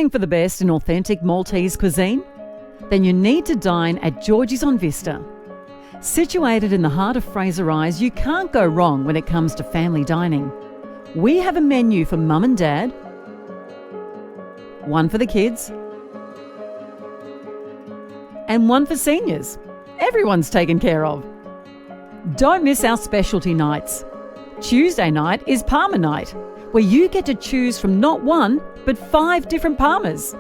For the best in authentic Maltese cuisine? Then you need to dine at Georgie's on Vista. Situated in the heart of Fraser Eyes, you can't go wrong when it comes to family dining. We have a menu for mum and dad, one for the kids, and one for seniors. Everyone's taken care of. Don't miss our specialty nights. Tuesday night is Parma night, where you get to choose from not one, but 5 different Parmas.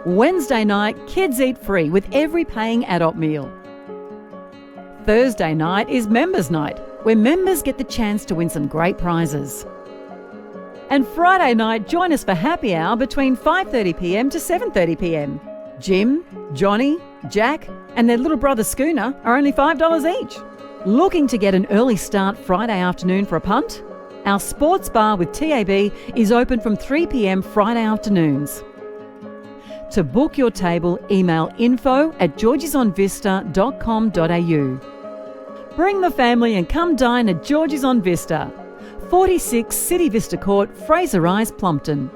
Wednesday night, kids eat free with every paying adult meal. Thursday night is Members Night, where members get the chance to win some great prizes. And Friday night, join us for happy hour between 5:30pm to 7:30pm. Jim, Johnny, Jack and their little brother Schooner are only $5 each. Looking to get an early start Friday afternoon for a punt? Our sports bar with TAB is open from 3pm Friday afternoons. To book your table, email info@georgiesonvista.com.au. Bring the family and come dine at Georgie's on Vista, 46 City Vista Court, Fraser Eyes, Plumpton.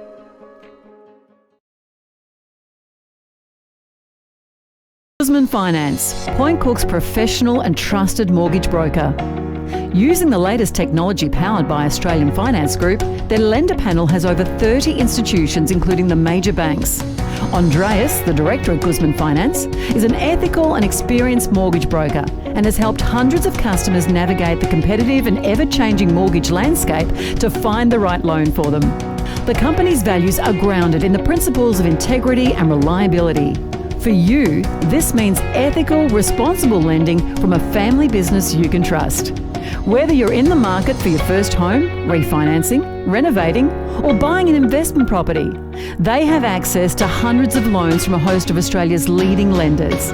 Guzman Finance, Point Cook's professional and trusted mortgage broker. Using the latest technology powered by Australian Finance Group, their lender panel has over 30 institutions, including the major banks. Andreas, the director at Guzman Finance, is an ethical and experienced mortgage broker and has helped hundreds of customers navigate the competitive and ever-changing mortgage landscape to find the right loan for them. The company's values are grounded in the principles of integrity and reliability. For you, this means ethical, responsible lending from a family business you can trust. Whether you're in the market for your first home, refinancing, renovating, or buying an investment property, they have access to hundreds of loans from a host of Australia's leading lenders.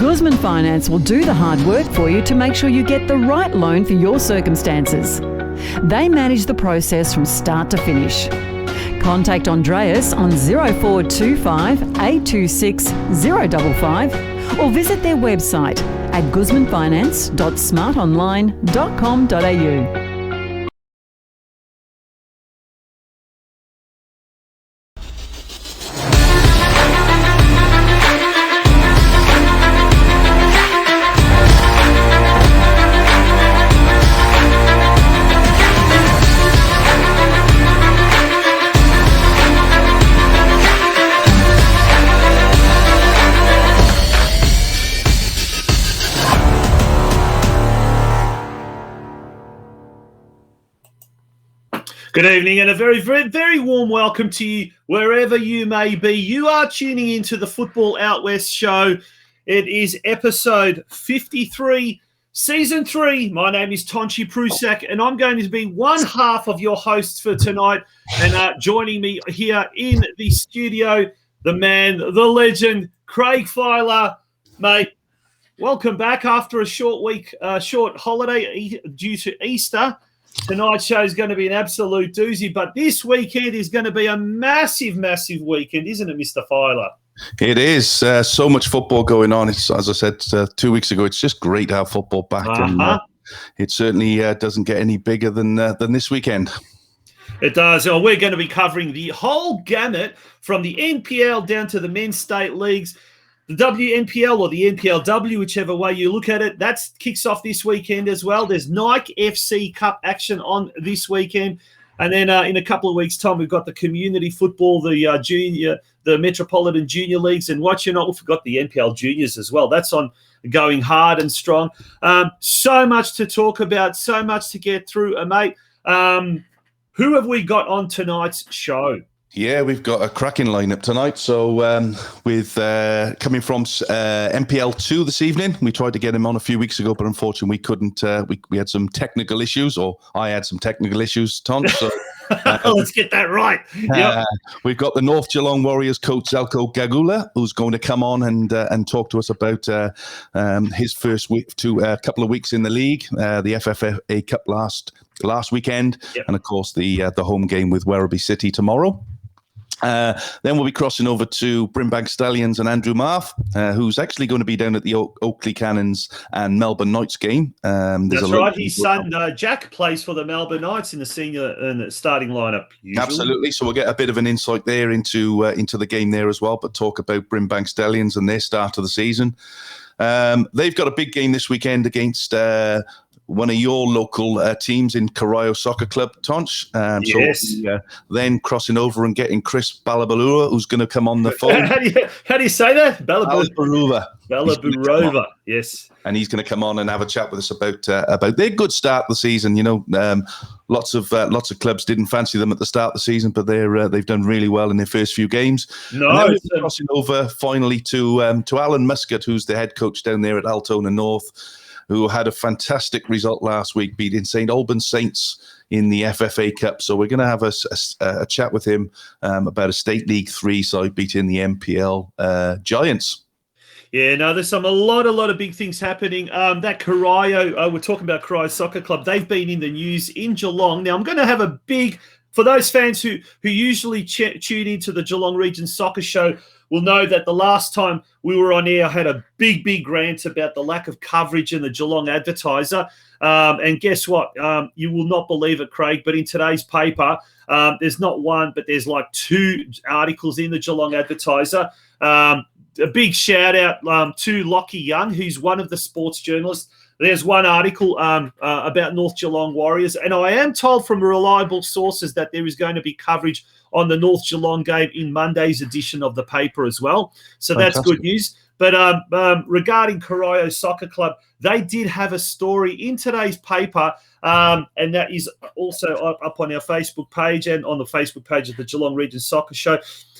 Guzman Finance will do the hard work for you to make sure you get the right loan for your circumstances. They manage the process from start to finish. Contact Andreas on 0425 826 055 or visit their website at guzmanfinance.smartonline.com.au. Good evening and a very, very, very warm welcome to you wherever you may be. You are tuning into the Football Out West show. It is episode 53, season 3. My name is Tonci Prusak and I'm going to be one half of your hosts for tonight. And joining me here in the studio, the man, the legend, Craig Filer. Mate, welcome back after a short holiday due to Easter. Tonight's show is going to be an absolute doozy, but this weekend is going to be a massive, massive weekend, isn't it, Mr. Filer? It is. So much football going on. It's, as I said 2 weeks ago, it's just great to have football back. And it certainly doesn't get any bigger than this weekend. It does. Oh, we're going to be covering the whole gamut from the NPL down to the men's state leagues. The WNPL or the NPLW, whichever way you look at it, that kicks off this weekend as well. There's Nike FC Cup action on this weekend. And then in a couple of weeks' time, we've got the community football, the junior, the Metropolitan Junior Leagues, and what you know, we forgot the NPL Juniors as well. That's on going hard and strong. So much to talk about, so much to get through, mate. Who have we got on tonight's show? Yeah, we've got a cracking lineup tonight. So with coming from MPL 2 this evening, we tried to get him on a few weeks ago, but unfortunately we couldn't. We had some technical issues, or I had some technical issues, Tom. So let's get that right. Yep. We've got the North Geelong Warriors coach ZELJKO GAGULA, who's going to come on and talk to us about his first week to a couple of weeks in the league, the FFA Cup last weekend, and of course the home game with Werribee City tomorrow. Then we'll be crossing over to Brimbank Stallions and Andrew Marth, who's actually going to be down at the Oakley Cannons and Melbourne Knights game. That's right. His son, Jack, plays for the Melbourne Knights in the senior and the starting lineup. Usually. Absolutely. So we'll get a bit of an insight there into the game there as well, but talk about Brimbank Stallions and their start of the season. They've got a big game this weekend against one of your local teams in Corio Soccer Club, Tonci. Yes. So then crossing over and getting CHRIS Balaburova, who's going to come on the phone. How do you say that? Balaburova. Balaburova, yes. And he's going to come on and have a chat with us about their good start of the season. You know, lots of clubs didn't fancy them at the start of the season, but they've done really well in their first few games. No, and then we're crossing over finally to Alan Muscat, who's the head coach down there at Altona North, who had a fantastic result last week, beating St Albans Saints in the FFA Cup. So we're going to have a chat with him about a State League 3 side beating the MPL Giants. Yeah, no, there's a lot of big things happening. That Corio, we're talking about Corio Soccer Club. They've been in the news in Geelong. Now, I'm going to have a big, for those fans who usually tune into the Geelong Region Soccer Show, will know that the last time we were on air, I had a big rant about the lack of coverage in the Geelong Advertiser. And guess what? You will not believe it, Craig, but in today's paper, there's not one, but there's like 2 articles in the Geelong Advertiser. A big shout out to Lockie Young, who's one of the sports journalists. There's one article about North Geelong Warriors, and I am told from reliable sources that there is going to be coverage on the North Geelong game in Monday's edition of the paper as well. So Fantastic. That's good news. But regarding Corio Soccer Club, they did have a story in today's paper, and that is also up on our Facebook page and on the Facebook page of the Geelong Region Soccer Show.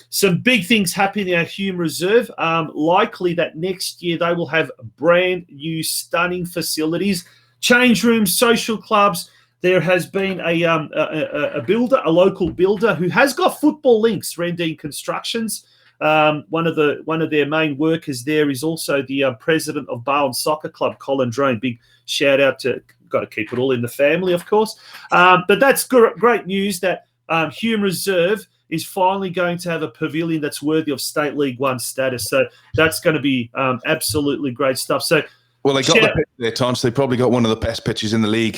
Some big things happening in our Hume Reserve. Likely that next year they will have brand new, stunning facilities, change rooms, social clubs. There has been a builder, a local builder, who has got football links, Rendine Constructions. One of their main workers there is also the president of Barwon Soccer Club, Colin Drone. Big shout out to, got to keep it all in the family, of course. But that's great news that Hume Reserve is finally going to have a pavilion that's worthy of State League 1 status. So that's going to be absolutely great stuff. So, well, they got the pitch there, Tonci. They probably got one of the best pitches in the league.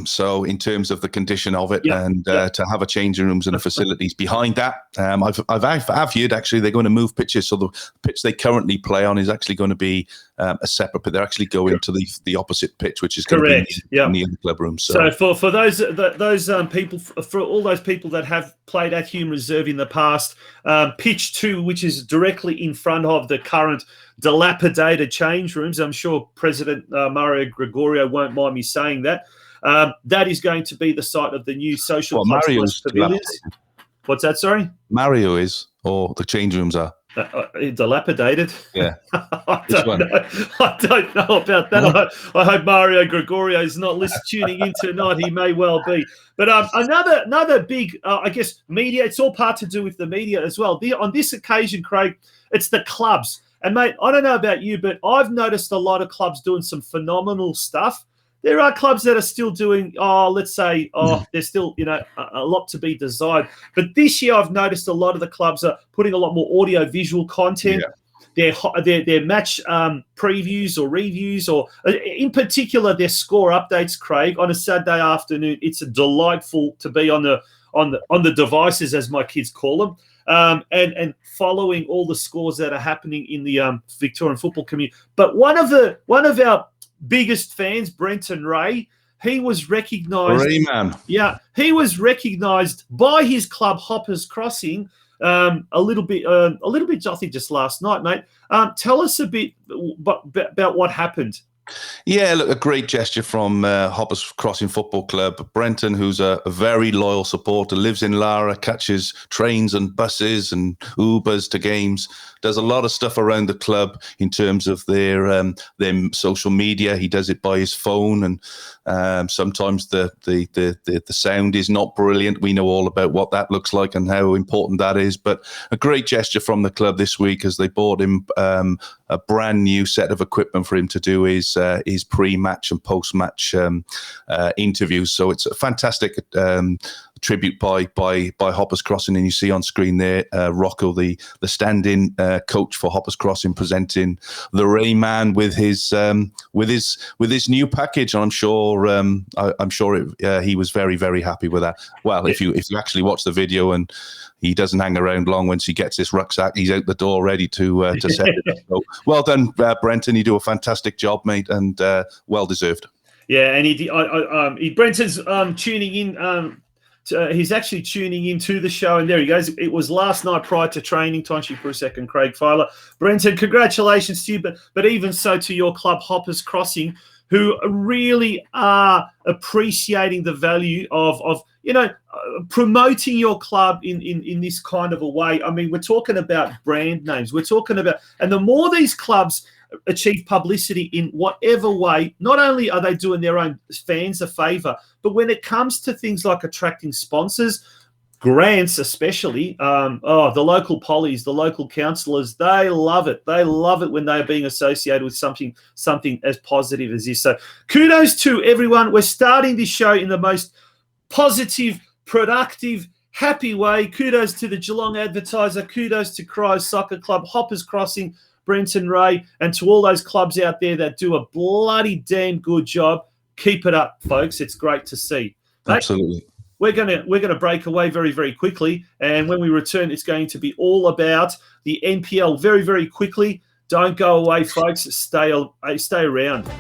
So in terms of the condition of it, and to have a changing rooms and the facilities behind that, I've heard actually they're going to move pitches. So the pitch they currently play on is actually going to be a separate pitch. They're actually going to the opposite pitch, which is going to be in the club room. So for those people, for all those people that have played at Hume Reserve in the past, pitch 2, which is directly in front of the current dilapidated change rooms. I'm sure President Mario Gregorio won't mind me saying that. That is going to be the site of the new social club pavilions. What's that, sorry? Mario is, or the change rooms are. Dilapidated? Yeah. I don't know about that. I hope Mario Gregorio is not tuning in tonight. He may well be. But another big, I guess, media, it's all part to do with the media as well. On this occasion, Craig, it's the clubs. And, mate, I don't know about you, but I've noticed a lot of clubs doing some phenomenal stuff. There are clubs that are still doing, there's still, a lot to be desired. But this year I've noticed a lot of the clubs are putting a lot more audio-visual content. Yeah. Their match previews or reviews, or in particular their score updates, Craig, on a Saturday afternoon. It's delightful to be on the devices, as my kids call them. And following all the scores that are happening in the Victorian football community. But one of our biggest fans, Brenton Ray, he was recognised. Ray man. Yeah, he was recognised by his club, Hoppers Crossing, a little bit. I think just last night, mate. Tell us a bit about what happened. Yeah, look, a great gesture from Hoppers Crossing Football Club. Brenton, who's a very loyal supporter, lives in Lara, catches trains and buses and Ubers to games, does a lot of stuff around the club in terms of their social media. He does it by his phone, and sometimes the sound is not brilliant. We know all about what that looks like and how important that is. But a great gesture from the club this week as they bought him a brand new set of equipment for him to do his pre-match and post-match interviews. So it's a fantastic tribute by Hoppers Crossing, and you see on screen there Rocco, the stand-in coach for Hoppers Crossing, presenting the Rayman with his new package. And I'm sure he was very, very happy with that. Well, if you actually watch the video, and he doesn't hang around long. Once he gets his rucksack, he's out the door ready to set it up. So, well done, Brenton. You do a fantastic job, mate, and well deserved. Yeah, and Brenton's tuning in. He's actually tuning into the show, and there he goes. It was last night prior to training. Tonci Prusek and Craig Filer. Brenton, congratulations to you, but even so to your club, Hoppers Crossing, who really are appreciating the value of promoting your club in this kind of a way. I mean, we're talking about brand names. We're talking about, and the more these clubs achieve publicity in whatever way, not only are they doing their own fans a favour, but when it comes to things like attracting sponsors, grants especially, the local pollies, the local councillors, they love it. They love it when they're being associated with something as positive as this. So kudos to everyone. We're starting this show in the most positive, productive, happy way. Kudos to the Geelong Advertiser. Kudos to Cries Soccer Club, Hoppers Crossing, Brenton Ray, and to all those clubs out there that do a bloody damn good job. Keep it up, folks. It's great to see. Absolutely. We're gonna break away very, very quickly, and when we return, it's going to be all about the NPL very, very quickly. Don't go away, folks. Stay around.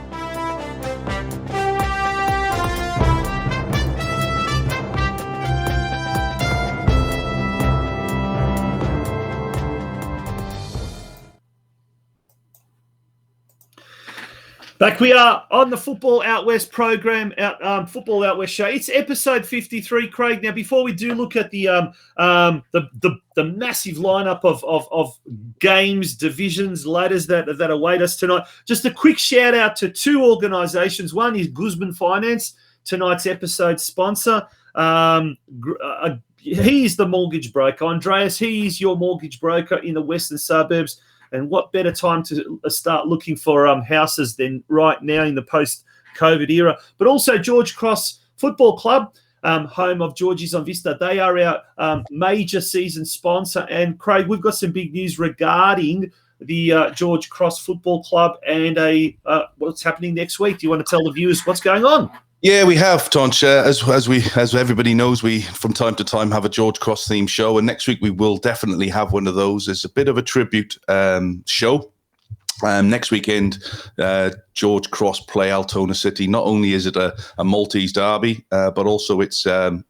Back we are on the Football Out West program, Football Out West show. It's episode 53, Craig. Now, before we do look at the massive lineup of games, divisions, ladders that await us tonight, just a quick shout out to two organisations. One is Guzman Finance, tonight's episode sponsor. He is the mortgage broker. Andreas, he is your mortgage broker in the western suburbs. And what better time to start looking for houses than right now in the post-COVID era. But also George Cross Football Club, home of Georgie's on Vista. They are our major season sponsor. And, Craig, we've got some big news regarding the George Cross Football Club and what's happening next week. Do you want to tell the viewers what's going on? Yeah, we have, Tonch. As everybody knows, we from time to time have a George Cross themed show, and next week we will definitely have one of those. It's a bit of a tribute show. Next weekend, George Cross play Altona City. Not only is it a Maltese derby, but also it's a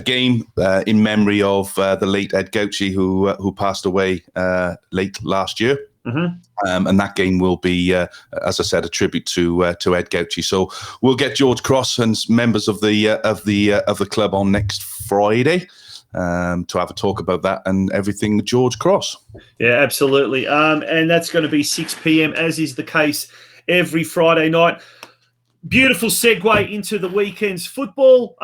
game in memory of the late Ed Gauci, who passed away late last year. Mm-hmm. And that game will be, as I said, a tribute to Ed Gauci. So we'll get George Cross and members of the club on next Friday to have a talk about that and everything George Cross. Yeah, absolutely. And that's going to be 6 p.m. as is the case every Friday night. Beautiful segue into the weekend's football.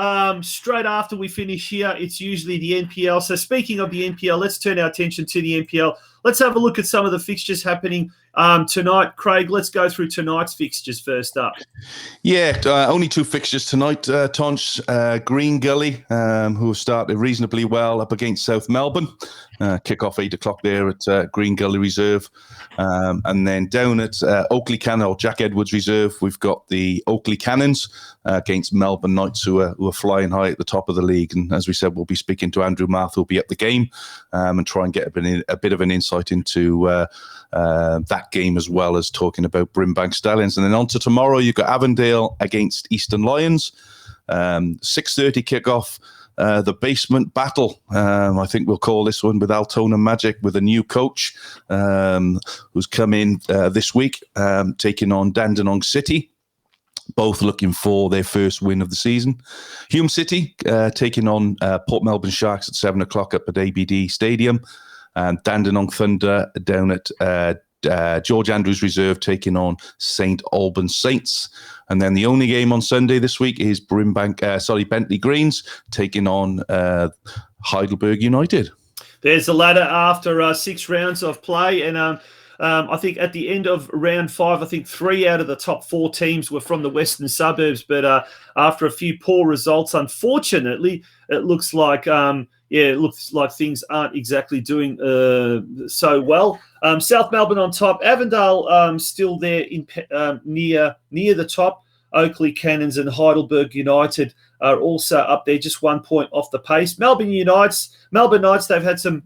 Straight after we finish here, it's usually the NPL. So speaking of the NPL, let's turn our attention to the NPL. Let's have a look at some of the fixtures happening tonight. Craig, let's go through tonight's fixtures first up. Yeah, only two fixtures tonight, Tonch. Green Gully, who have started reasonably well up against South Melbourne. Kick-off 8 o'clock there at Green Gully Reserve. And then down at Oakley Cannon, or Jack Edwards Reserve, we've got the Oakley Cannons against Melbourne Knights, who are flying high at the top of the league. And as we said, we'll be speaking to Andrew Marth, who'll be at the game, and try and get a bit of an insight into that game, as well as talking about Brimbank Stallions. And then on to tomorrow, you've got Avondale against Eastern Lions. 6:30 kickoff. The basement battle, I think we'll call this one, with Altona Magic, with a new coach who's come in this week, taking on Dandenong City, both looking for their first win of the season. Hume City taking on Port Melbourne Sharks at 7 o'clock up at ABD Stadium, and Dandenong Thunder down at George Andrews Reserve taking on St Albans Saints. And then the only game on Sunday this week is Bentley Greens taking on Heidelberg United. There's the ladder after 6 rounds of play, and I think at the end of round 5, I think 3 out of the top 4 teams were from the western suburbs. But after a few poor results, unfortunately, it looks like things aren't exactly doing so well. South Melbourne on top, Avondale still there in near the top. Oakley Cannons and Heidelberg United are also up there, just 1 point off the pace. Melbourne Knights, they've had some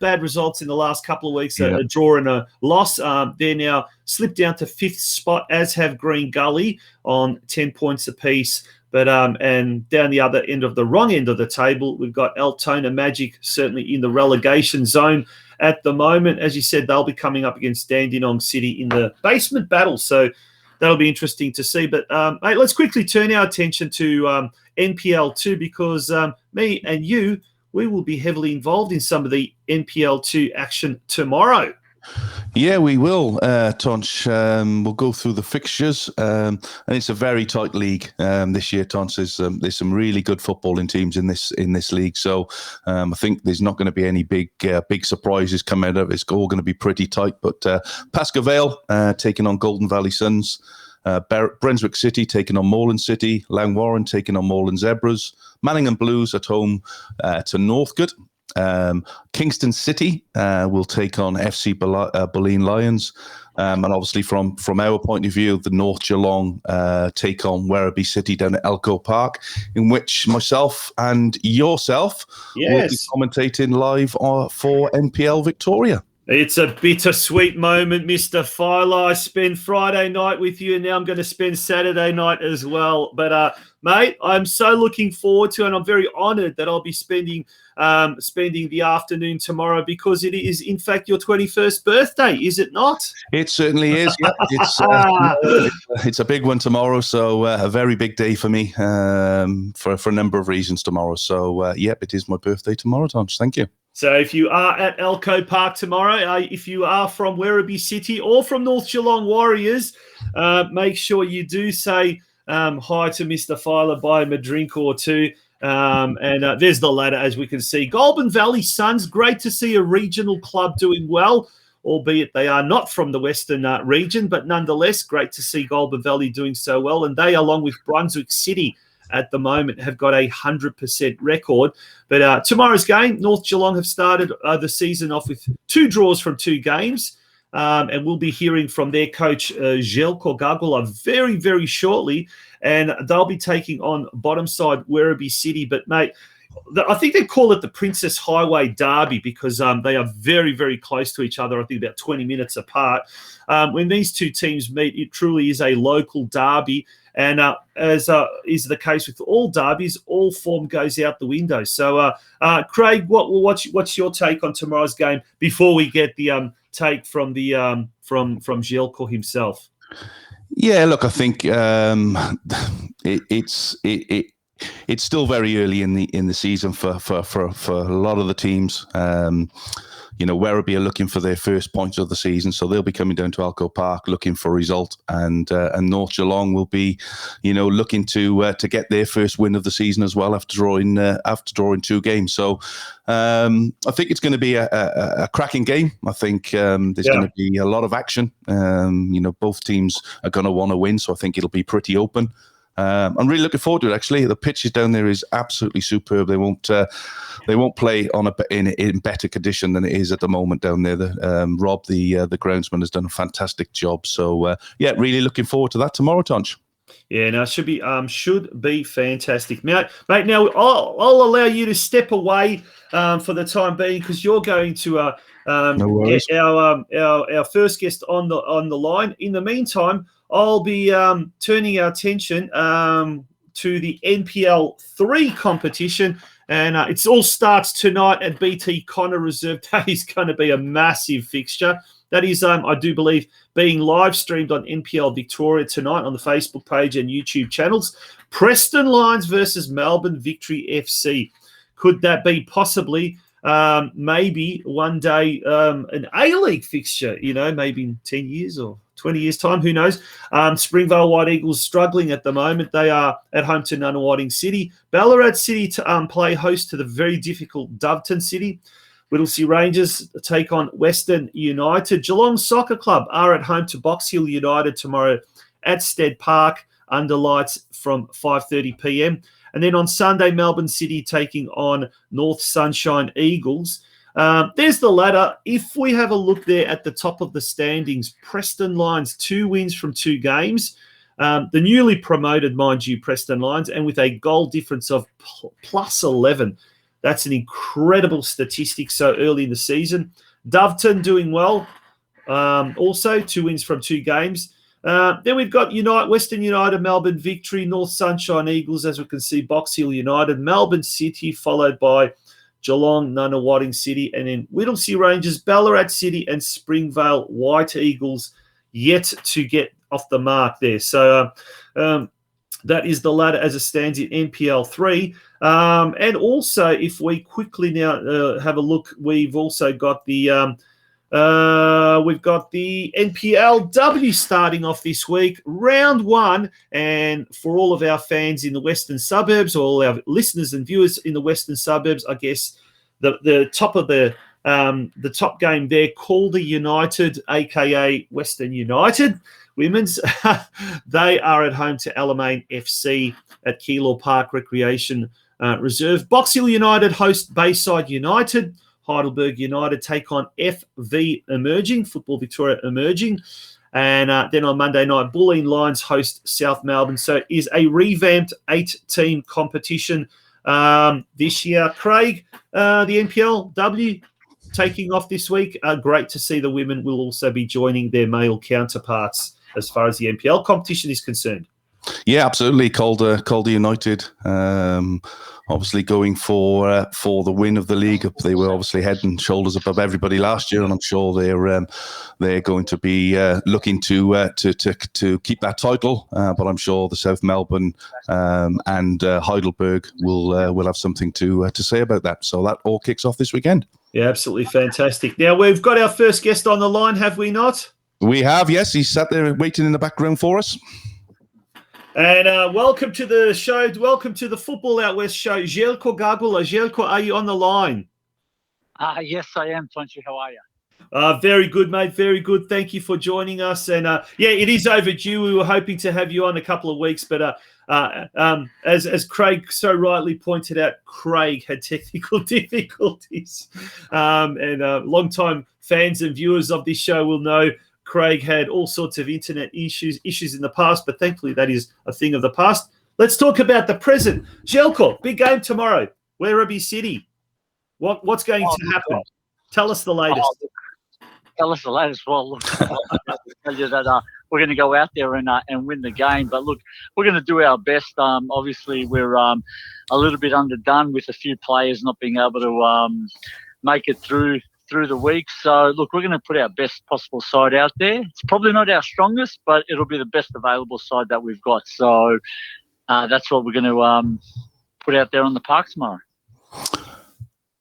bad results in the last couple of weeks, a draw and a loss. They're now slipped down to 5th spot, as have Green Gully on 10 points apiece. But and down the other end of the wrong end of the table, we've got Altona Magic certainly in the relegation zone at the moment. As you said, they'll be coming up against Dandenong City in the basement battle. So that'll be interesting to see. But, mate, let's quickly turn our attention to NPL2 because me and you, we will be heavily involved in some of the NPL2 action tomorrow. Yeah, we will, Tonch. We'll go through the fixtures, and it's a very tight league this year, Tonch. There's some really good footballing teams in this league, so I think there's not going to be any big surprises come out of it. It's all going to be pretty tight. But Pascoe Vale taking on Golden Valley Suns, Brunswick City taking on Moreland City, Langwarren taking on Moreland Zebras, Manningham Blues at home to Northcote. Kingston City will take on FC Bulleen Lions, and obviously from our point of view, the North Geelong take on Werribee City down at ZELJKO Park, in which myself and yourself will be commentating live for NPL Victoria. It's a bittersweet moment, Mr. Filer. I spent Friday night with you, and now I'm going to spend Saturday night as well. But, mate, I'm so looking forward to it, and I'm very honoured that I'll be spending the afternoon tomorrow because it is, in fact, your 21st birthday, is it not? It certainly is. Yeah. It's a big one tomorrow, so a very big day for me for a number of reasons tomorrow. So, it is my birthday tomorrow, Tonch. Thank you. So if you are at ZELJKO Park tomorrow, if you are from Werribee City or from North Geelong Warriors, make sure you do say hi to Mr. Filer, buy him a drink or two. And there's the ladder, as we can see. Goulburn Valley Suns, great to see a regional club doing well, albeit they are not from the Western region, but nonetheless, great to see Goulburn Valley doing so well. And they, along with Brunswick City, at the moment have got a 100% record. But tomorrow's game, North Geelong have started the season off with 2 draws from 2 games. And we'll be hearing from their coach, ZELJKO GAGULA, very, very shortly. And they'll be taking on bottom side Werribee City. But, mate, I think they call it the Princess Highway Derby because they are very, very close to each other. I think about 20 minutes apart. When these two teams meet, it truly is a local derby. And as is the case with all derbies, all form goes out the window. So, Craig, what's your take on tomorrow's game before we get the take from the from ZELJKO himself? Yeah, look, I think it's still very early in the season for a lot of the teams. Werribee are looking for their first points of the season, so they'll be coming down to ZELJKO Park looking for a result, and North Geelong will be, looking to get their first win of the season as well after drawing 2 games. So I think it's going to be a cracking game. I think there's going to be a lot of action. Both teams are going to want to win, so I think it'll be pretty open. I'm really looking forward to it. Actually, the pitches down there is absolutely superb. They won't play in better condition than it is at the moment down there. Rob, the groundsman, has done a fantastic job. So really looking forward to that tomorrow, Tonch. Yeah, no, should be fantastic, mate. Now I'll allow you to step away for the time being because you're going to get our first guest on the line. In the meantime, I'll be turning our attention to the NPL 3 competition, and it all starts tonight at BT Connor Reserve. That is going to be a massive fixture. That is, I do believe, being live streamed on NPL Victoria tonight on the Facebook page and YouTube channels. Preston Lions versus Melbourne Victory FC. Could that be possibly maybe one day an A-League fixture, maybe in 10 years or 20 years' time, who knows? Springvale White Eagles struggling at the moment. They are at home to Nunawading City. Ballarat City to play host to the very difficult Doveton City. Whittlesea Rangers take on Western United. Geelong Soccer Club are at home to Box Hill United tomorrow at Stead Park under lights from 5:30 p.m. And then on Sunday, Melbourne City taking on North Sunshine Eagles. There's the ladder. If we have a look there at the top of the standings, Preston Lions, 2 wins from 2 games. The newly promoted, mind you, Preston Lions, and with a goal difference of plus 11. That's an incredible statistic so early in the season. Doveton doing well. Also, 2 wins from 2 games. Then we've got Western United, Melbourne Victory, North Sunshine Eagles, as we can see, Box Hill United, Melbourne City, followed by Geelong, Nunawading City, and then Whittlesea Rangers, Ballarat City, and Springvale White Eagles yet to get off the mark there. So that is the ladder as it stands in NPL 3. And also, if we quickly now have a look, we've also got the NPLW starting off this week, round 1, and for all of our fans in the Western Suburbs, all our listeners and viewers in the Western Suburbs, I guess the top of the top game there, Calder United, aka Western United Women's, they are at home to Alamein FC at Keilor Park Recreation Reserve. Box Hill United host Bayside United. Heidelberg United take on FV Emerging, Football Victoria Emerging. And then on Monday night, Bulleen Lions host South Melbourne. So it is a revamped 8-team competition this year. Craig, the NPLW taking off this week. Great to see the women will also be joining their male counterparts as far as the NPL competition is concerned. Yeah, absolutely. Calder United, obviously going for the win of the league. They were obviously head and shoulders above everybody last year, and I'm sure they're going to be looking to keep that title. But I'm sure the South Melbourne and Heidelberg will have something to say about that. So that all kicks off this weekend. Yeah, absolutely fantastic. Now we've got our first guest on the line, have we not? We have, yes. He's sat there waiting in the background for us. And welcome to the show. Welcome to the Football Out West show. ZELJKO GAGULA. ZELJKO, are you on the line? Yes, I am, Tonci. How are you? Very good, mate. Very good. Thank you for joining us. And yeah, it is overdue. We were hoping to have you on a couple of weeks, but as Craig so rightly pointed out, Craig had technical difficulties. And long-time fans and viewers of this show will know Craig had all sorts of internet issues in the past, but thankfully that is a thing of the past. Let's talk about the present. ZELJKO, big game tomorrow, Werribee City. What's going to happen? Tell us the latest. Tell us the latest. Well, look, I'll tell you that we're going to go out there and win the game. But look, we're going to do our best. Obviously, we're a little bit underdone with a few players not being able to make it through the week. So, look, we're going to put our best possible side out there. It's probably not our strongest, but it'll be the best available side that we've got. So that's what we're going to put out there on the park tomorrow.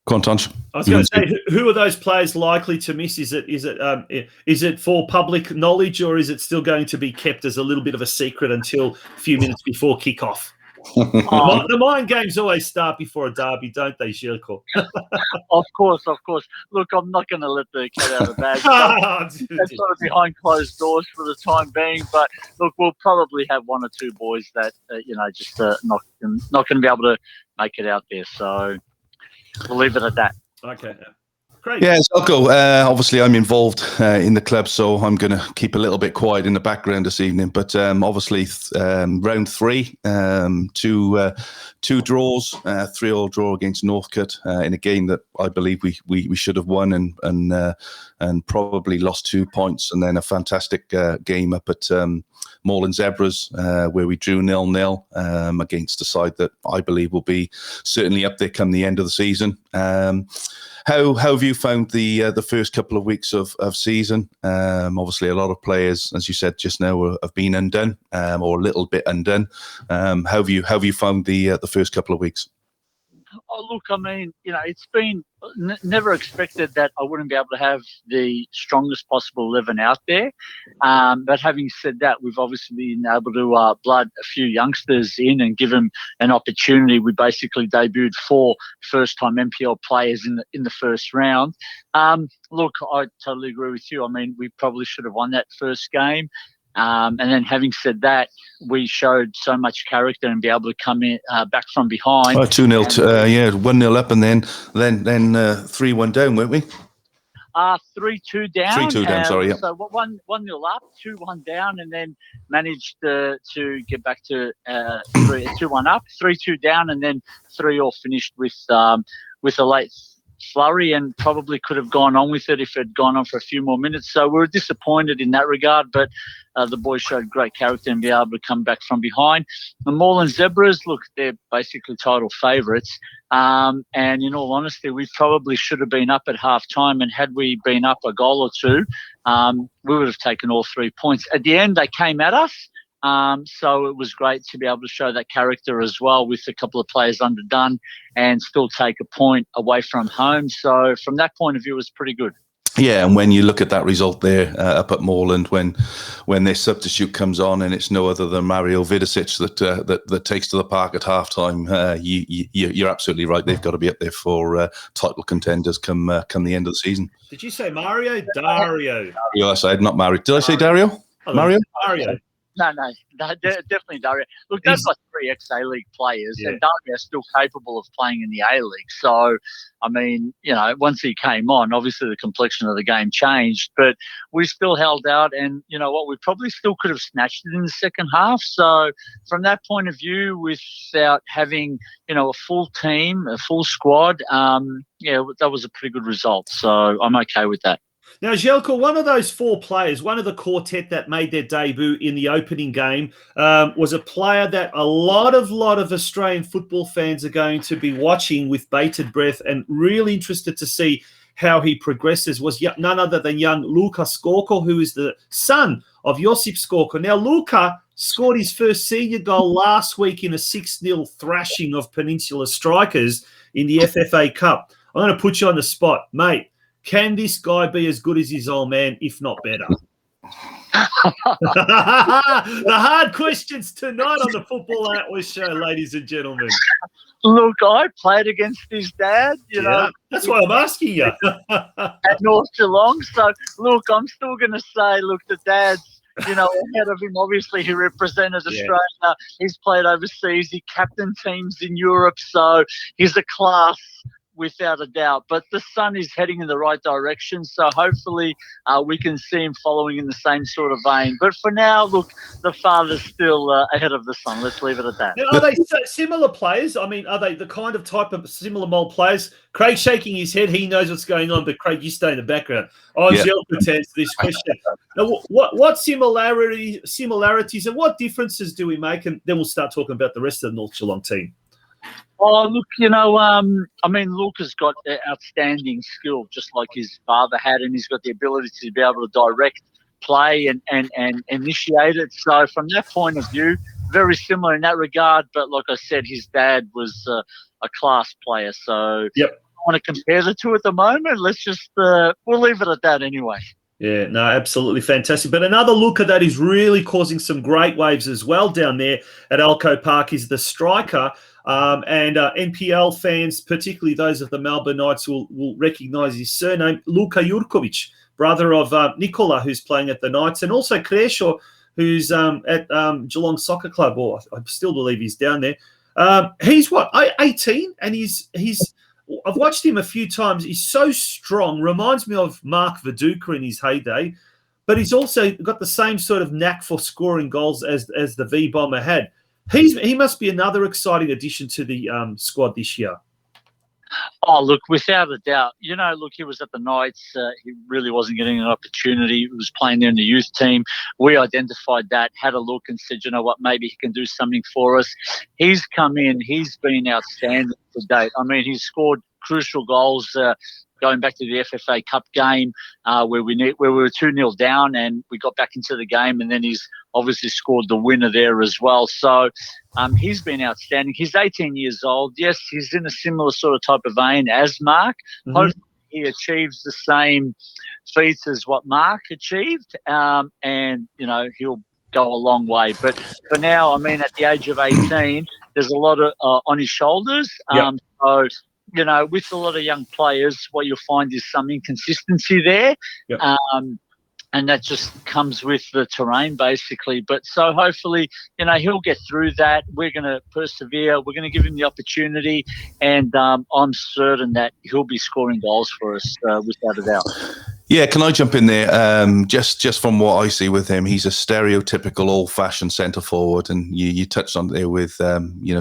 Go on, Tonci. I was going to say, who are those players likely to miss? Is it for public knowledge, or is it still going to be kept as a little bit of a secret until a few minutes before kickoff? The mind games always start before a derby, don't they, ZELJKO? Of course. Look, I'm not going to let the cat out of the bag. That's sort of behind closed doors for the time being. But look, we'll probably have 1 or 2 boys that just not going to be able to make it out there. So we'll leave it at that. Okay. Great. Yeah, ZELJKO, obviously I'm involved in the club, so I'm going to keep a little bit quiet in the background this evening. But obviously, round 3, 2 draws, 3-3 draw against Northcote in a game that I believe we should have won and probably lost 2 points, and then a fantastic game up at Moreland Zebras where we drew 0-0 against a side that I believe will be certainly up there come the end of the season. How have you found the first couple of weeks of season? Obviously, a lot of players, as you said just now, have been undone or a little bit undone. How have you found the first couple of weeks? Oh, look, I mean, it's been never expected that I wouldn't be able to have the strongest possible 11 out there. But having said that, we've obviously been able to blood a few youngsters in and give them an opportunity. We basically debuted 4 first-time MPL players in the first round. Look, I totally agree with you. I mean, we probably should have won that first game. And then having said that, we showed so much character and be able to come in back from behind. 2-0, 1-0 up, and then 3-1 down, weren't we? 3-2 down. 3-2 down, sorry, yeah. So 1-0 up, 2-1 down, and then managed to get back to 2-1 up, 3-2 down, and then 3-all finished with a late flurry, and probably could have gone on with it if it had gone on for a few more minutes. So we were disappointed in that regard, but the boys showed great character and be able to come back from behind. The Moreland Zebras, look, they're basically title favourites. And in all honesty, we probably should have been up at half-time, and had we been up a goal or two, we would have taken all 3 points. At the end, they came at us. So it was great to be able to show that character as well, with a couple of players underdone, and still take a point away from home. So from that point of view, it was pretty good. Yeah, and when you look at that result there up at Moreland, when their substitute comes on and it's no other than Mario Vidicic that takes to the park at halftime, you're absolutely right. They've got to be up there for title contenders come the end of the season. Did you say Mario? Dario. Dario, I said, not Mario. Did I say Dario? Mario? Mario. No, definitely Dario. Look, they've got 3 ex-A-League players, and Dario's still capable of playing in the A-League. So, I mean, once he came on, obviously the complexion of the game changed, but we still held out, and you know what, we probably still could have snatched it in the second half. So, from that point of view, without having, a full team, a full squad, that was a pretty good result. So, I'm okay with that. Now, ZELJKO, one of those 4 players, one of the quartet that made their debut in the opening game, was a player that a lot of Australian football fans are going to be watching with bated breath and really interested to see how he progresses, was none other than young Luka Skorko, who is the son of Josip Skorko. Now, Luka scored his first senior goal last week in a 6-0 thrashing of Peninsula Strikers in the FFA Cup. I'm going to put you on the spot, mate. Can this guy be as good as his old man, if not better? The hard questions tonight on the Football Outwest Show, ladies and gentlemen. Look, I played against his dad, That's why I'm asking you. At North Geelong. So, look, I'm still going to say, the dad's, ahead of him. Obviously, he represented Australia. He's played overseas. He captained teams in Europe. So he's a class without a doubt, but the son is heading in the right direction, so hopefully we can see him following in the same sort of vein. But for now, look, the father's still ahead of the son. Let's leave it at that. Now, are they similar players? I mean, are they the kind of type of similar mold players? Craig's shaking his head. He knows what's going on, but Craig, you stay in the background. ZELJKO to answer this question. Now, what similarities and what differences do we make? And then we'll start talking about the rest of the North Geelong team. Oh, look, Luca's got outstanding skill, just like his father had, and he's got the ability to be able to direct play and initiate it. So from that point of view, very similar in that regard. But like I said, his dad was a class player. So I don't want to compare the two at the moment. Let's just we'll leave it at that anyway. Yeah, no, absolutely fantastic. But another looker that is really causing some great waves as well down there at Alco Park is the striker. And NPL fans, particularly those of the Melbourne Knights, will recognise his surname, Luka Jurkovic, brother of Nikola, who's playing at the Knights, and also Kresho, who's at Geelong Soccer Club, or I still believe he's down there. He's 18, and he's I've watched him a few times. He's so strong, reminds me of Mark Viduka in his heyday, but he's also got the same sort of knack for scoring goals as the V-Bomber had. He must be another exciting addition to the squad this year. Oh, look, without a doubt. He was at the Knights. He really wasn't getting an opportunity. He was playing there in the youth team. We identified that, had a look and said, you know what, maybe he can do something for us. He's come in. He's been outstanding to date. I mean, he's scored crucial goals going back to the FFA Cup game where we were 2-0 down and we got back into the game, and then he's obviously scored the winner there as well. So he's been outstanding. He's 18 years old. Yes, he's in a similar sort of type of vein as Mark. Mm-hmm. Hopefully he achieves the same feats as what Mark achieved, and, he'll go a long way. But for now, I mean, at the age of 18, there's a lot of on his shoulders. Yep. So, with a lot of young players, what you'll find is some inconsistency there. Yep. And that just comes with the terrain, basically. But so hopefully, he'll get through that. We're going to persevere. We're going to give him the opportunity. And I'm certain that he'll be scoring goals for us without a doubt. Yeah, can I jump in there? Just from what I see with him, he's a stereotypical old-fashioned centre forward, and you touched on there with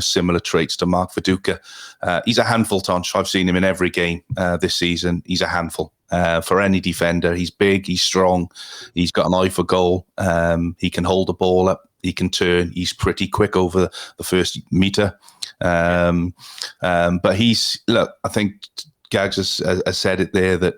similar traits to Mark Viduka. He's a handful, Tonci. I've seen him in every game this season. He's a handful for any defender. He's big, he's strong, he's got an eye for goal. He can hold the ball up, he can turn. He's pretty quick over the first metre. But I think Gags has said it there that,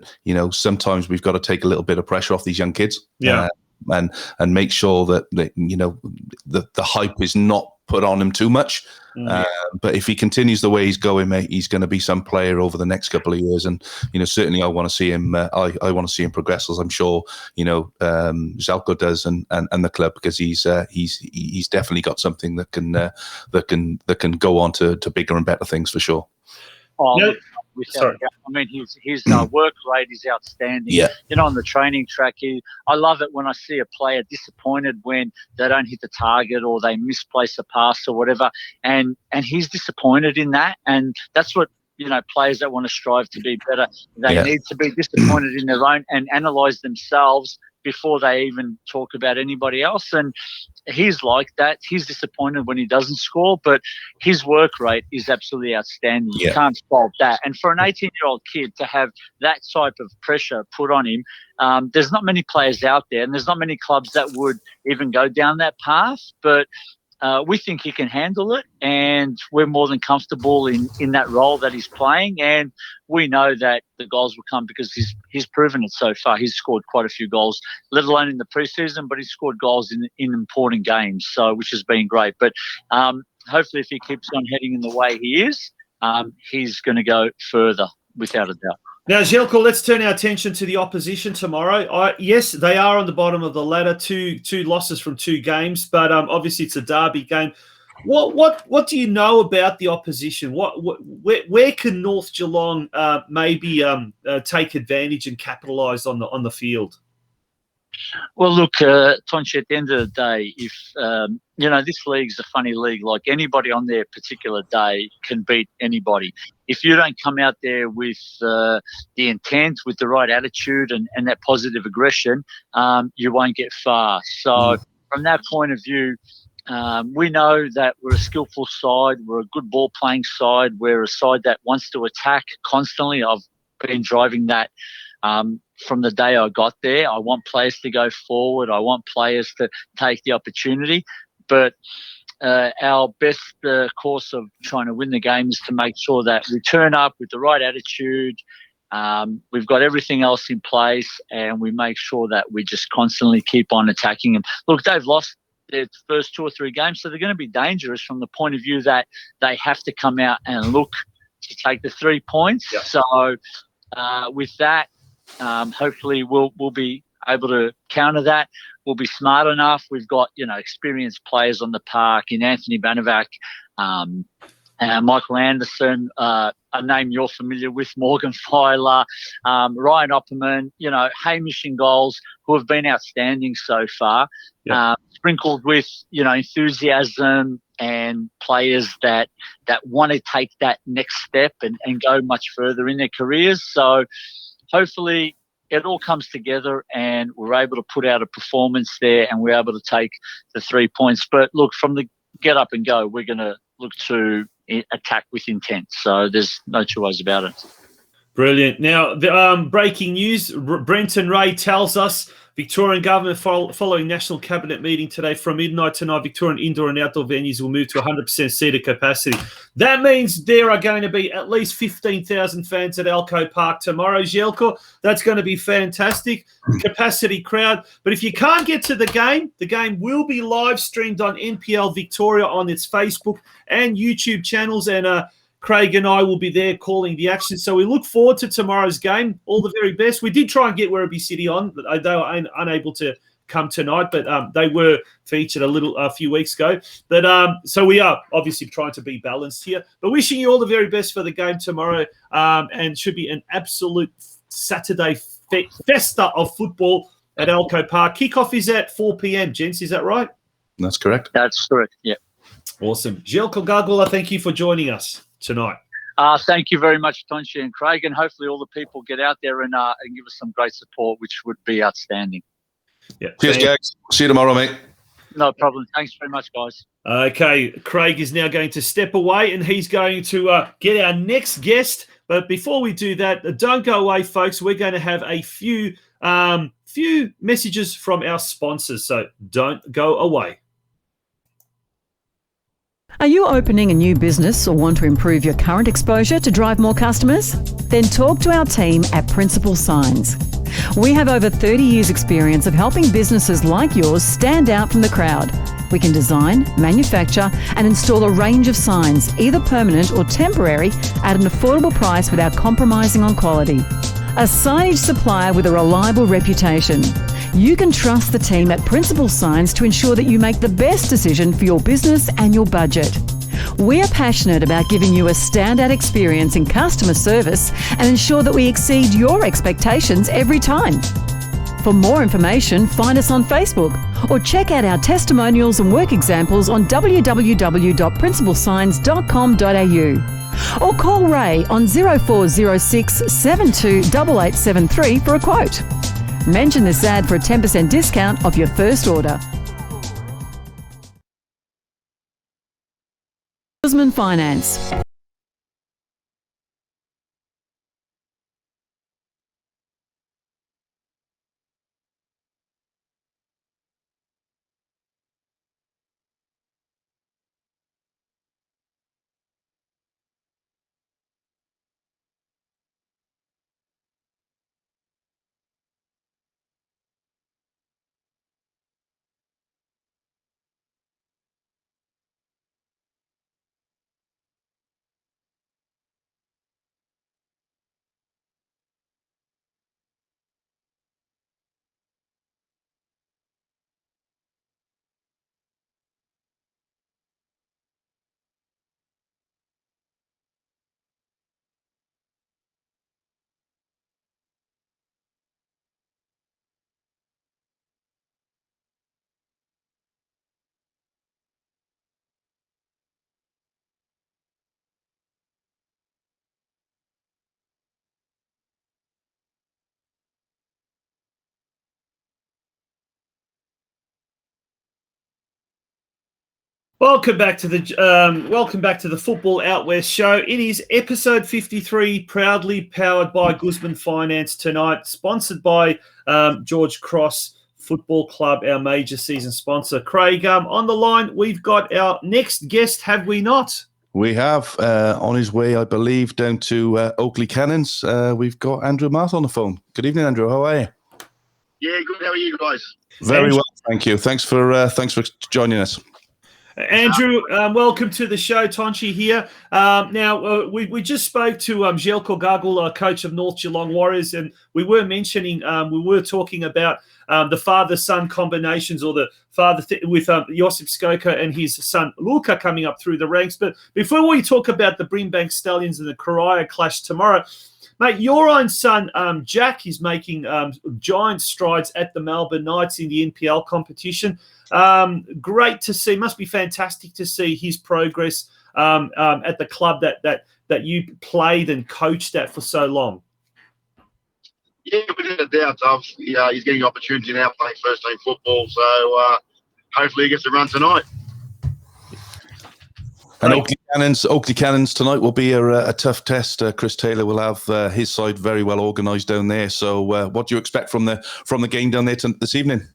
sometimes we've got to take a little bit of pressure off these young kids. Yeah. And make sure that the hype is not put on him too much. But if he continues the way he's going, mate, he's going to be some player over the next couple of years. And certainly I want to see him. I want to see him progress, as I'm sure ZELJKO does, and the club, because he's definitely got something that can go on to bigger and better things for sure. Without a doubt. I mean, his work rate is outstanding. Yeah. On the training track, I love it when I see a player disappointed when they don't hit the target or they misplace a pass or whatever, and he's disappointed in that. And that's what, players that want to strive to be better, they need to be disappointed in their own and analyse themselves before they even talk about anybody else. And he's like that. He's disappointed when he doesn't score, but his work rate is absolutely outstanding. You can't fault that. And for an 18-year-old kid to have that type of pressure put on him, there's not many players out there, and there's not many clubs that would even go down that path. But we think he can handle it, and we're more than comfortable in that role that he's playing. And we know that the goals will come because he's proven it so far. He's scored quite a few goals, let alone in the preseason, but he's scored goals in important games, which has been great. But hopefully, if he keeps on heading in the way he is, he's going to go further without a doubt. Now, ZELJKO, let's turn our attention to the opposition tomorrow. Yes, they are on the bottom of the ladder, two losses from 2 games, but obviously it's a derby game. What do you know about the opposition? Where can North Geelong maybe take advantage and capitalise on the field? Well, look, Tonci, at the end of the day, if this league's a funny league. Like, anybody on their particular day can beat anybody. If you don't come out there with the intent, with the right attitude and that positive aggression, you won't get far. So from that point of view, we know that we're a skillful side. We're a good ball-playing side. We're a side that wants to attack constantly. I've been driving that from the day I got there. I want players to go forward. I want players to take the opportunity. But our best course of trying to win the game is to make sure that we turn up with the right attitude. We've got everything else in place, and we make sure that we just constantly keep on attacking them. Look, they've lost their first 2 or 3 games, so they're going to be dangerous from the point of view that they have to come out and look to take the 3 points. Yep. So with that, hopefully we'll be able to counter that. We'll be smart enough. We've got, experienced players on the park in Anthony Banavac, Michael Anderson, a name you're familiar with, Morgan Filer, Ryan Opperman, Hamish in goals, who have been outstanding so far, sprinkled with, enthusiasm and players that want to take that next step and go much further in their careers. So hopefully it all comes together and we're able to put out a performance there and we're able to take the 3 points. But look, from the get up and go, we're going to look to attack with intent. So there's no two ways about it. Brilliant. Now, the breaking news, Brenton Ray tells us Victorian government following National Cabinet meeting today from midnight tonight, Victorian indoor and outdoor venues will move to 100% seated capacity. That means there are going to be at least 15,000 fans at ZELJKO Park tomorrow, ZELJKO. That's going to be fantastic. Capacity crowd. But if you can't get to the game will be live streamed on NPL Victoria on its Facebook and YouTube channels, and Craig and I will be there calling the action. So we look forward to tomorrow's game. All the very best. We did try and get Werribee City on, but they were unable to come tonight, but they were featured a few weeks ago. But so we are obviously trying to be balanced here. But wishing you all the very best for the game tomorrow, and should be an absolute Saturday festa of football at ZELJKO Park. Kickoff is at 4 p.m, gents. Is that right? That's correct. That's correct, yeah. Awesome. ZELJKO GAGULA, thank you for joining us tonight. Thank you very much, Tonci and Craig, and hopefully all the people get out there and give us some great support, which would be outstanding. Yeah. Cheers, Gags. See you tomorrow, mate. No problem. Thanks very much, guys. Okay, Craig is now going to step away, and he's going to get our next guest. But before we do that, don't go away, folks. We're going to have a few messages from our sponsors, so don't go away. Are you opening a new business or want to improve your current exposure to drive more customers? Then talk to our team at Principal Signs. We have over 30 years' experience of helping businesses like yours stand out from the crowd. We can design, manufacture and install a range of signs, either permanent or temporary, at an affordable price without compromising on quality. A signage supplier with a reliable reputation. You can trust the team at Principal Signs to ensure that you make the best decision for your business and your budget. We are passionate about giving you a standout experience in customer service and ensure that we exceed your expectations every time. For more information, find us on Facebook or check out our testimonials and work examples on www.principalsigns.com.au or call Ray on 0406 728873 for a quote. Mention this ad for a 10% discount off your first order. Finance. Welcome back to the Football Out West show. It is episode 53, proudly powered by Guzman Finance tonight, sponsored by George Cross Football Club, our major season sponsor. Craig, on the line, we've got our next guest, have we not? We have on his way, I believe, down to Oakley Cannons. We've got Andrew MARTH on the phone. Good evening, Andrew. How are you? Yeah, good. How are you guys? Very well, thank you. Thanks for joining us. Andrew, welcome to the show. Tonci here. Now, we just spoke to ZELJKO GAGULA, coach of North Geelong Warriors, and we were talking about the father-son combinations, or the father with Josip Skoko and his son Luka coming up through the ranks. But before we talk about the Brimbank Stallions and the Corio clash tomorrow, mate, your own son, Jack, is making giant strides at the Melbourne Knights in the NPL competition. Great to see. Must be fantastic to see his progress at the club that you played and coached at for so long. Yeah, without a doubt. Obviously, he's getting an opportunity now playing first-team football, so hopefully he gets a run tonight. And Oakley Cannons tonight will be a tough test. Chris Taylor will have his side very well organised down there. So, what do you expect from the game down there this evening?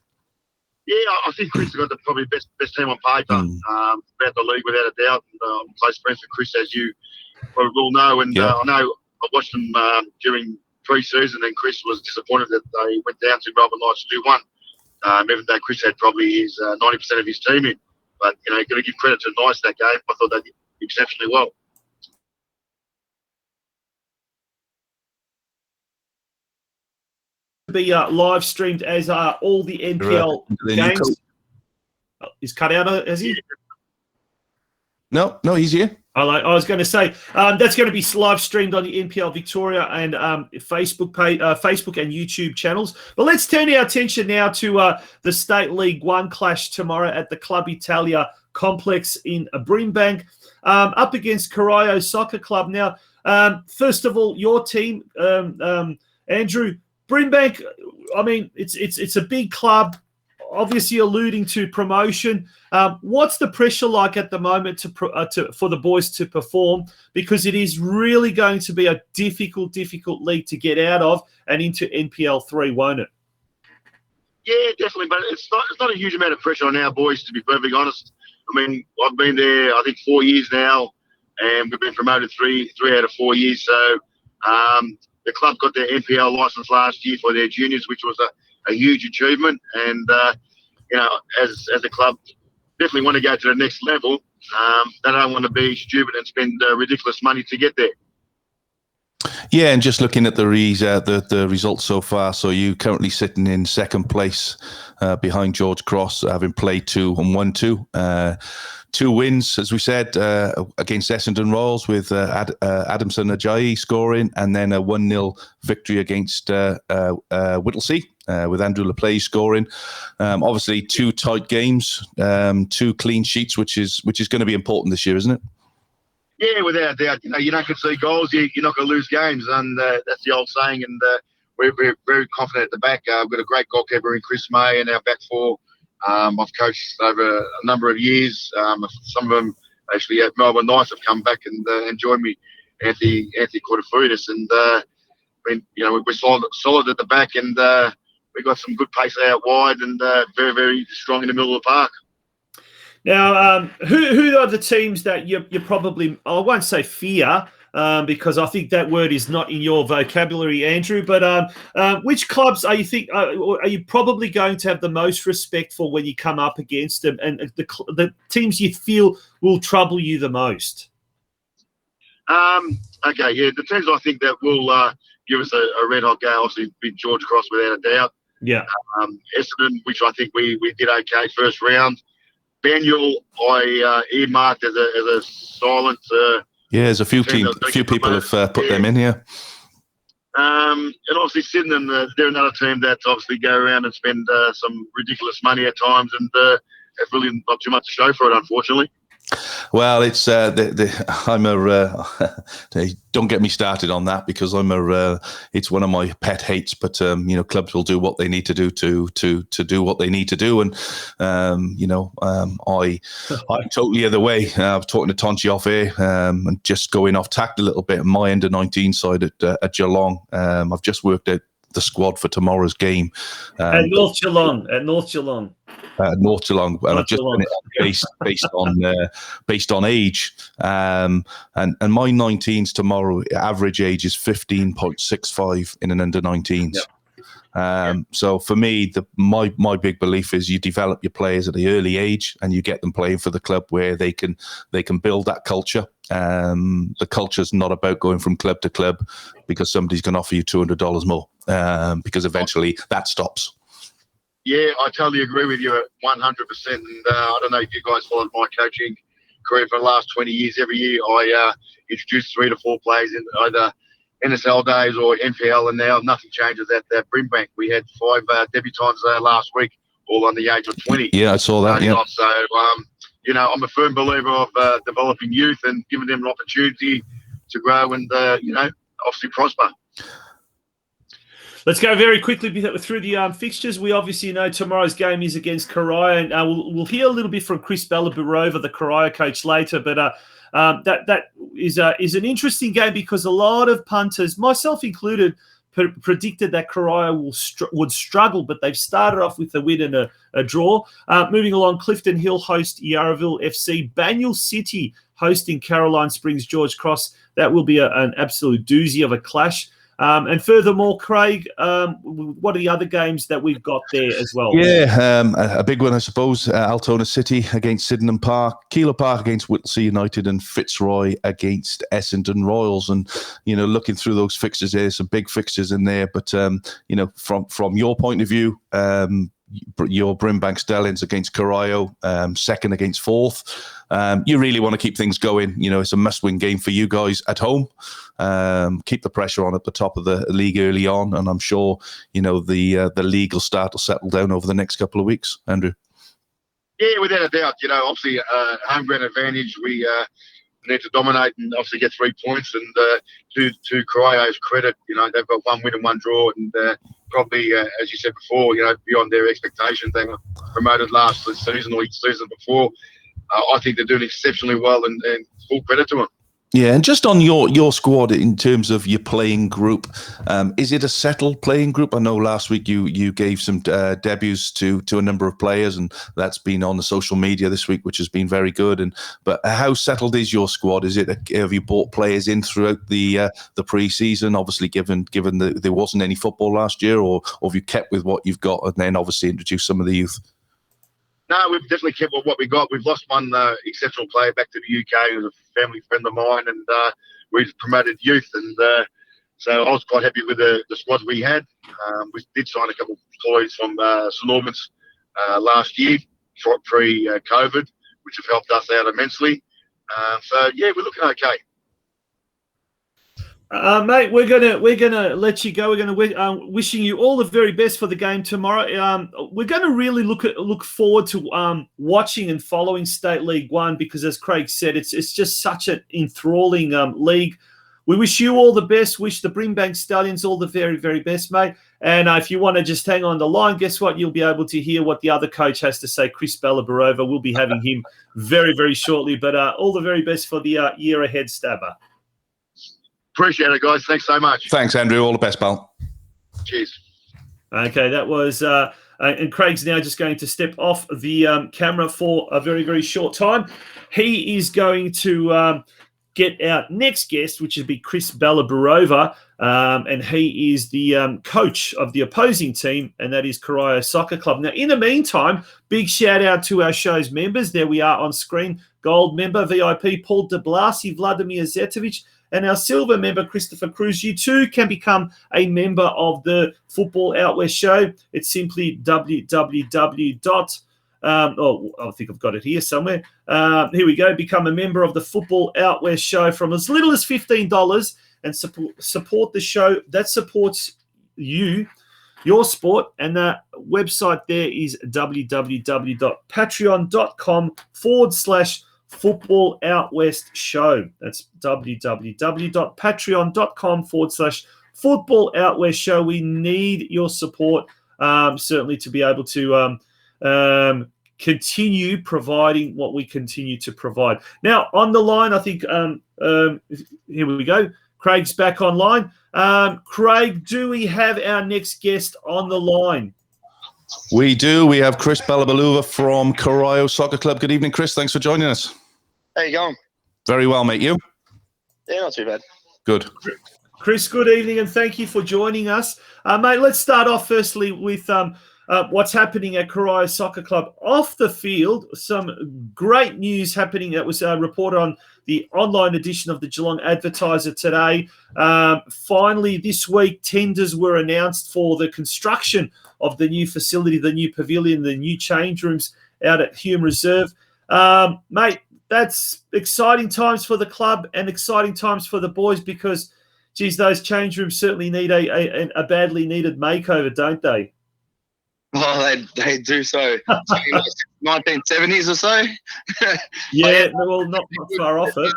Yeah, I think Chris has got the probably best team on paper about the league without a doubt. And, I'm close friends with Chris, as you probably will know. And I know I watched them during pre-season, and Chris was disappointed that they went down to Melbourne Knights to do one. Even though Chris had probably his 90% of his team in. But, you know, got to give credit to Knights that game. I thought they did exceptionally well. Be live streamed as all the NPL games. Is cut out, has he? No, he's here. I was going to say that's going to be live streamed on the NPL Victoria and Facebook and YouTube channels. But let's turn our attention now to the State League One clash tomorrow at the Club Italia complex in Brimbank, up against Corio Soccer Club. Now, first of all, your team, Andrew, Brimbank. I mean, it's a big club. Obviously alluding to promotion. What's the pressure like at the moment for the boys to perform? Because it is really going to be a difficult league to get out of and into NPL 3, won't it? Yeah, definitely. But it's not a huge amount of pressure on our boys, to be perfectly honest. I mean, I've been there, I think, 4 years now, and we've been promoted three out of 4 years. So the club got their NPL license last year for their juniors, which was a huge achievement. And, you know, as a club, definitely want to go to the next level. They don't want to be stupid and spend ridiculous money to get there. Yeah, and just looking at the results so far, so you currently sitting in second place behind George Cross, having played 2 and won 2. 2 wins, as we said, against Essendon Royals with Adamson Ajayi scoring, and then a 1-0 victory against Whittlesea with Andrew LaPlay scoring. Obviously, 2 tight games, 2 clean sheets, which is going to be important this year, isn't it? Yeah, without a doubt. You know, you don't concede goals, you're not going to lose games, and that's the old saying. And we're very confident at the back. We've got a great goalkeeper in Chris May, and our back four. I've coached over a number of years. Some of them actually at Melbourne Knights have come back and joined me, Anthony Cortafridis, and you know, we're solid at the back, and we've got some good pace out wide, and very, very strong in the middle of the park. Now, who are the teams that you probably, I won't say fear, because I think that word is not in your vocabulary, Andrew, but which clubs are you probably going to have the most respect for when you come up against them, and the teams you feel will trouble you the most? Okay, yeah, the teams I think that will give us a red-hot go, obviously, be George Cross without a doubt. Yeah. Essendon, which I think we did okay first round. Banyul, I earmarked as a silent. Yeah, there's a few people have put them in here. And obviously Sydenham, they're another team that's obviously go around and spend some ridiculous money at times, and it's really not too much to show for it, unfortunately. Well, it's I'm don't get me started on that, because it's one of my pet hates. But you know, clubs will do what they need to do to do what they need to do, and you know, I'm totally other way. I was talking to Tonci off air, and just going off tact a little bit. My under-19 side at Geelong, I've just worked out the squad for tomorrow's game at North Geelong. North Geelong, and I've just done it based on age, and my 19s tomorrow, average age is 15.65 in an under-19s. Yeah. So for me, my big belief is you develop your players at the early age, and you get them playing for the club where they can build that culture. The culture's not about going from club to club because somebody's going to offer you $200 more, because eventually that stops. Yeah, I totally agree with you at 100%. And I don't know if you guys followed my coaching career for the last 20 years. Every year I introduce 3 to 4 players in either NSL days or NPL, and now nothing changes at Brimbank. We had 5 debutants last week, all under the age of 20. Yeah, I saw that. Yeah. So, you know, I'm a firm believer of developing youth and giving them an opportunity to grow and, you know, obviously prosper. Let's go very quickly through the fixtures. We obviously know tomorrow's game is against Corio, and we'll hear a little bit from CHRIS BALABUROVA, the Corio coach, later. But that is an interesting game because a lot of punters, myself included, predicted that Corio would struggle, but they've started off with a win and a draw. Moving along, Clifton Hill host Yarraville FC, Banyule City hosting Caroline Springs George Cross. That will be an absolute doozy of a clash. And furthermore, Craig, what are the other games that we've got there as well? Yeah, a big one, I suppose. Altona City against Sydenham Park, Keilor Park against Whittlesea United, and Fitzroy against Essendon Royals. And, looking through those fixtures, there's some big fixtures in there. But, from your point of view, your Brimbank Stallions against Corio, second against fourth. You really want to keep things going. It's a must-win game for you guys at home. Keep the pressure on at the top of the league early on, and I'm sure the league will start to settle down over the next couple of weeks. Andrew. Yeah, without a doubt. Obviously, home ground advantage. We need to dominate and obviously get 3 points. And to Corio's credit, they've got 1 win and 1 draw, and probably, as you said before, beyond their expectations. They were promoted last season or each season before. I think they're doing exceptionally well, and full credit to them. Yeah, and just on your squad in terms of your playing group, is it a settled playing group? I know last week you gave some debuts to a number of players, and that's been on the social media this week, which has been very good. But how settled is your squad? Have you brought players in throughout the pre-season? Obviously, given that there wasn't any football last year, or have you kept with what you've got and then obviously introduced some of the youth? No, we've definitely kept what we got. We've lost one exceptional player back to the UK, who's a family friend of mine, and we've promoted youth. And so I was quite happy with the squad we had. We did sign a couple of employees from St Albans last year, pre-COVID, which have helped us out immensely. So yeah, we're looking okay. Mate, we're gonna let you go. We're gonna wishing you all the very best for the game tomorrow. We're gonna really look forward to watching and following State League One because, as Craig said, it's just such an enthralling league. We wish you all the best. Wish the Brimbank Stallions all the very, very best, mate. And if you want to just hang on the line, guess what? You'll be able to hear what the other coach has to say. CHRIS BALABUROVA. We'll be having him very, very shortly. But all the very best for the year ahead, Stabber. Appreciate it, guys. Thanks so much. Thanks, Andrew. All the best, pal. Cheers. Okay, that was and Craig's now just going to step off the camera for a very, very short time. He is going to get our next guest, which would be CHRIS BALABUROVA, and he is the coach of the opposing team, and that is Corio Soccer Club. Now, in the meantime, big shout out to our show's members. There we are on screen. Gold member, VIP, Paul de Blasi, Vladimir Zetovic, and our silver member, Christopher Cruz. You too can become a member of the Football Out West show. It's simply www. I think I've got it here somewhere. Here we go. Become a member of the Football Out West show from as little as $15 and support the show that supports you, your sport. And the website there is www.patreon.com/Football Out West show. That's www.patreon.com/Football Out West show. We need your support, certainly, to be able to continue providing what we continue to provide. Now, on the line, I think, here we go. Craig's back online. Craig, do we have our next guest on the line? We do. We have CHRIS BALABUROVA from Corio Soccer Club. Good evening, Chris. Thanks for joining us. How you going? Very well, mate. You? Yeah, not too bad. Good. Chris, good evening, and thank you for joining us. Mate, let's start off firstly with what's happening at Corio Soccer Club. Off the field, some great news happening that was reported on the online edition of the Geelong Advertiser today. Finally, this week, tenders were announced for the construction of the new facility, the new pavilion, the new change rooms out at Hume Reserve. Mate, that's exciting times for the club and exciting times for the boys because, geez, those change rooms certainly need a badly needed makeover, don't they? Oh, they do so. 1970s or so. Yeah, well, not far off it.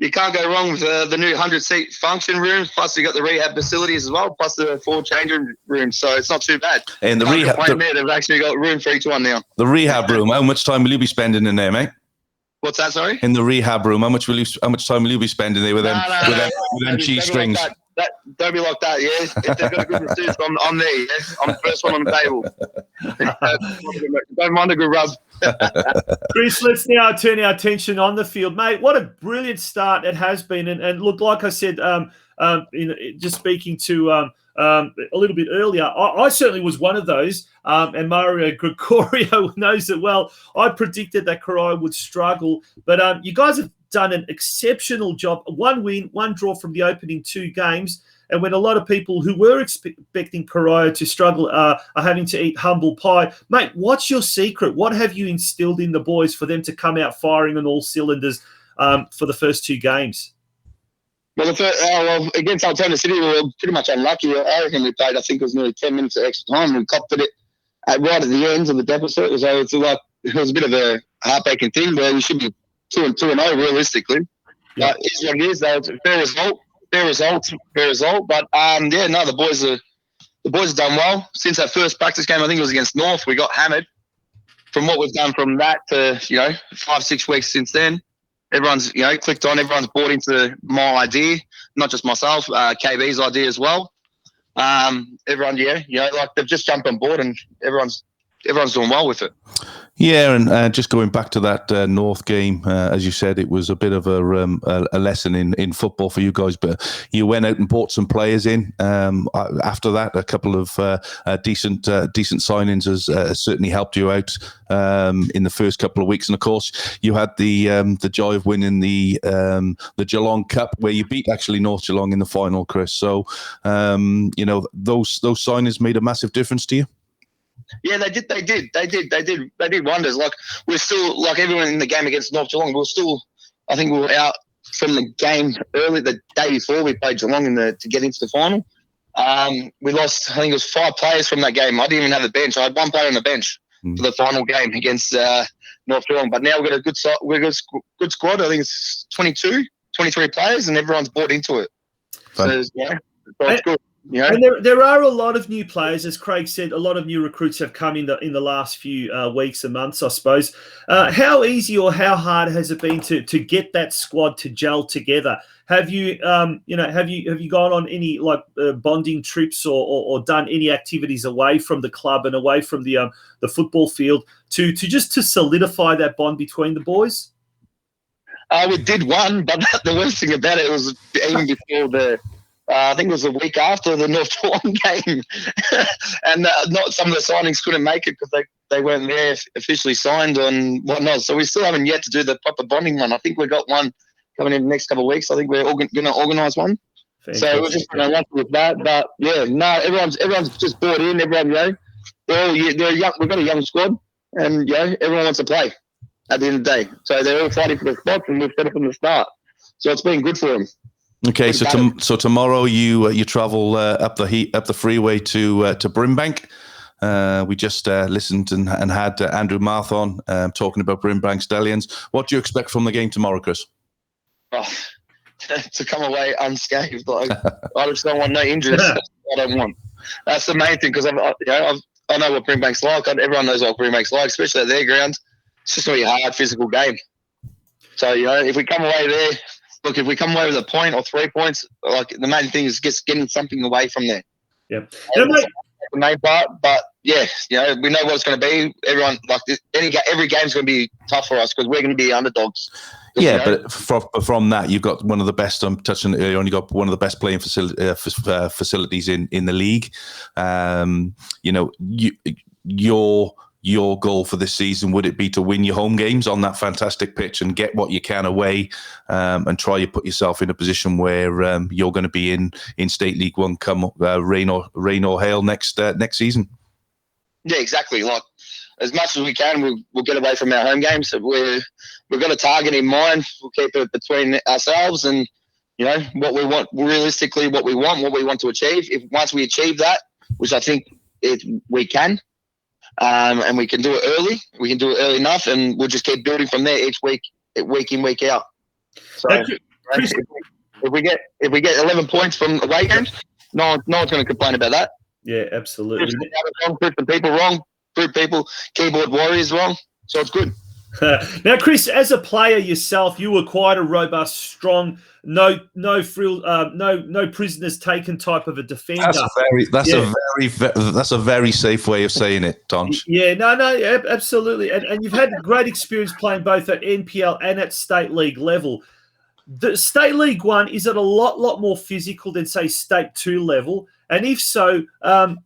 you can't go wrong with the new 100-seat function room. Plus, you got the rehab facilities as well. Plus the 4 changing rooms, so it's not too bad. And the rehab, they've actually got room for each one now. The rehab room. How much time will you be spending in there, mate? What's that? Sorry. In the rehab room, how much time will you be spending there with them cheese strings? Don't be like that, yeah. If they've got a good masseuse, I'm there, yeah. I'm the first one on the table. Don't mind a good rub. Chris, let's now turn our attention on the field. Mate, what a brilliant start it has been. And look, like I said, just speaking to a little bit earlier, I certainly was one of those, and Mario Gregorio knows it well. I predicted that Corio would struggle, but you guys have done an exceptional job. 1 win, 1 draw from the opening 2 games. And when a lot of people who were expecting Corio to struggle are having to eat humble pie. Mate, what's your secret? What have you instilled in the boys for them to come out firing on all cylinders for the first 2 games? Well, against Altona City, we were pretty much unlucky. I reckon we played, I think it was nearly 10 minutes of extra time. We copped it right at the ends of the deficit. So it was a bit of a heartbreaking thing where we should be 2-0 realistically. But it's what it is, though. It's a fair result. But the boys have done well since that first practice game. I think it was against North. We got hammered. From what we've done from that to 5-6 weeks since then, everyone's clicked on. Everyone's bought into my idea, not just myself. KB's idea as well. Everyone, they've just jumped on board, and everyone's doing well with it. Yeah, and just going back to that North game, as you said, it was a bit of a lesson in football for you guys. But you went out and bought some players in. After that, a couple of decent signings has certainly helped you out in the first couple of weeks. And of course, you had the joy of winning the Geelong Cup, where you beat actually North Geelong in the final, Chris. So those signings made a massive difference to you. Yeah, they did wonders. Like, we're still, like everyone in the game against North Geelong, I think we were out from the game early the day before we played Geelong to get into the final. We lost, I think it was 5 players from that game. I didn't even have a bench. I had 1 player on the bench for the final game against North Geelong. But now we've got a good squad. I think it's 23 players, and everyone's bought into it. So it's good. Yeah. And there are a lot of new players, as Craig said. A lot of new recruits have come in the last few weeks and months, I suppose. How easy or how hard has it been to get that squad to gel together? Have you gone on any bonding trips or done any activities away from the club and away from the football field to solidify that bond between the boys? We did one, but the worst thing about it was even before I think it was a week after the North Geelong game, and not some of the signings couldn't make it because they weren't there officially signed and whatnot. So we still haven't yet to do the proper bonding one. I think we've got one coming in the next couple of weeks. I think we're going to organise one. Fantastic. So we're just going to run with that. But everyone's just bought in. Everyone, they're young. We've got a young squad, and everyone wants to play at the end of the day. So they're all fighting for the spots, and we've set it from the start. So it's been good for them. Okay, so tomorrow you travel up the freeway to Brimbank. We just listened and had Andrew Marth on talking about Brimbank Stallions. What do you expect from the game tomorrow, Chris? To come away unscathed. I just don't want no injuries. That's what I don't want. That's the main thing, because I know what Brimbank's like. Everyone knows what Brimbank's like, especially at their ground. It's just going to be a hard physical game. So if we come away there. Look, if we come away with a point or 3 points, the main thing is just getting something away from there. Yeah, the main part. But we know what it's going to be. Everyone every game's going to be tough for us because we're going to be underdogs. Yeah, but from that, you've got one of the best. I'm touching earlier on. You got one of the best playing facilities in the league. Your goal for this season, would it be to win your home games on that fantastic pitch and get what you can away, and try to put yourself in a position where you're going to be in State League One come rain or hail next season? Yeah, exactly. Like, as much as we can, we'll get away from our home games. So we've got a target in mind. We'll keep it between ourselves and what we want, realistically what we want to achieve. Once we achieve that, which I think we can. And we can do it early. We can do it early enough, and we'll just keep building from there each week in, week out. So, Chris, If we get 11 points from away games, no one's going to complain about that. yeah, absolutely. Prove some people wrong, prove people keyboard warriors wrong, so it's good. Now, Chris, as a player yourself, you were quite a robust, strong, no prisoners taken type of a defender. That's a very safe way of saying it, Tonch. Yeah, no, absolutely. And you've had great experience playing both at NPL and at state league level. The State League 1, is it a lot more physical than, say, State 2 level? And if so, how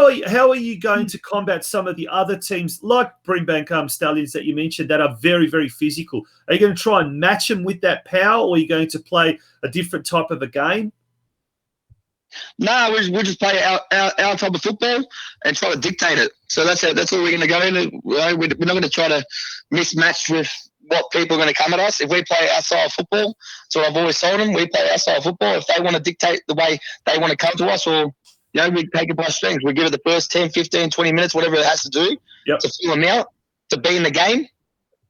are you going to combat some of the other teams like Brimbank Stallions that you mentioned that are very, very physical? Are you going to try and match them with that power, or are you going to play a different type of a game? No, we'll just play our type of football and try to dictate it. So that's all we're going to go in. We're not going to try to mismatch with what people are going to come at us. If we play our style of football, that's what I've always told them, we play our style of football. If they want to dictate the way they want to come to us, or we take it by strength. We give it the first 10, 15, 20 minutes, whatever it has to do to fill them out, to be in the game,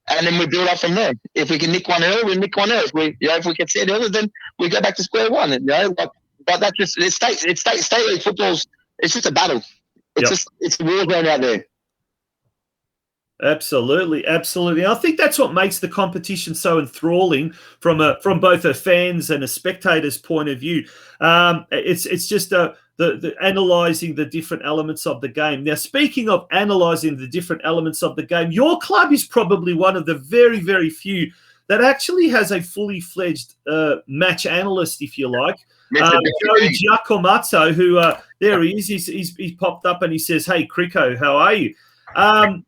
and then we build up from there. If we can nick one early, we nick one early. If we can see it early, then we go back to square one. But that's just state league football's. It's just a battle. It's a war zone out there. Absolutely. I think that's what makes the competition so enthralling from both a fans and a spectator's point of view. It's just the analysing the different elements of the game. Now, speaking of analysing the different elements of the game, your club is probably one of the very, very few that actually has a fully fledged match analyst, if you like. Joey Giacomatto, who there he is. He's popped up and he says, "Hey, Crico, how are you?" How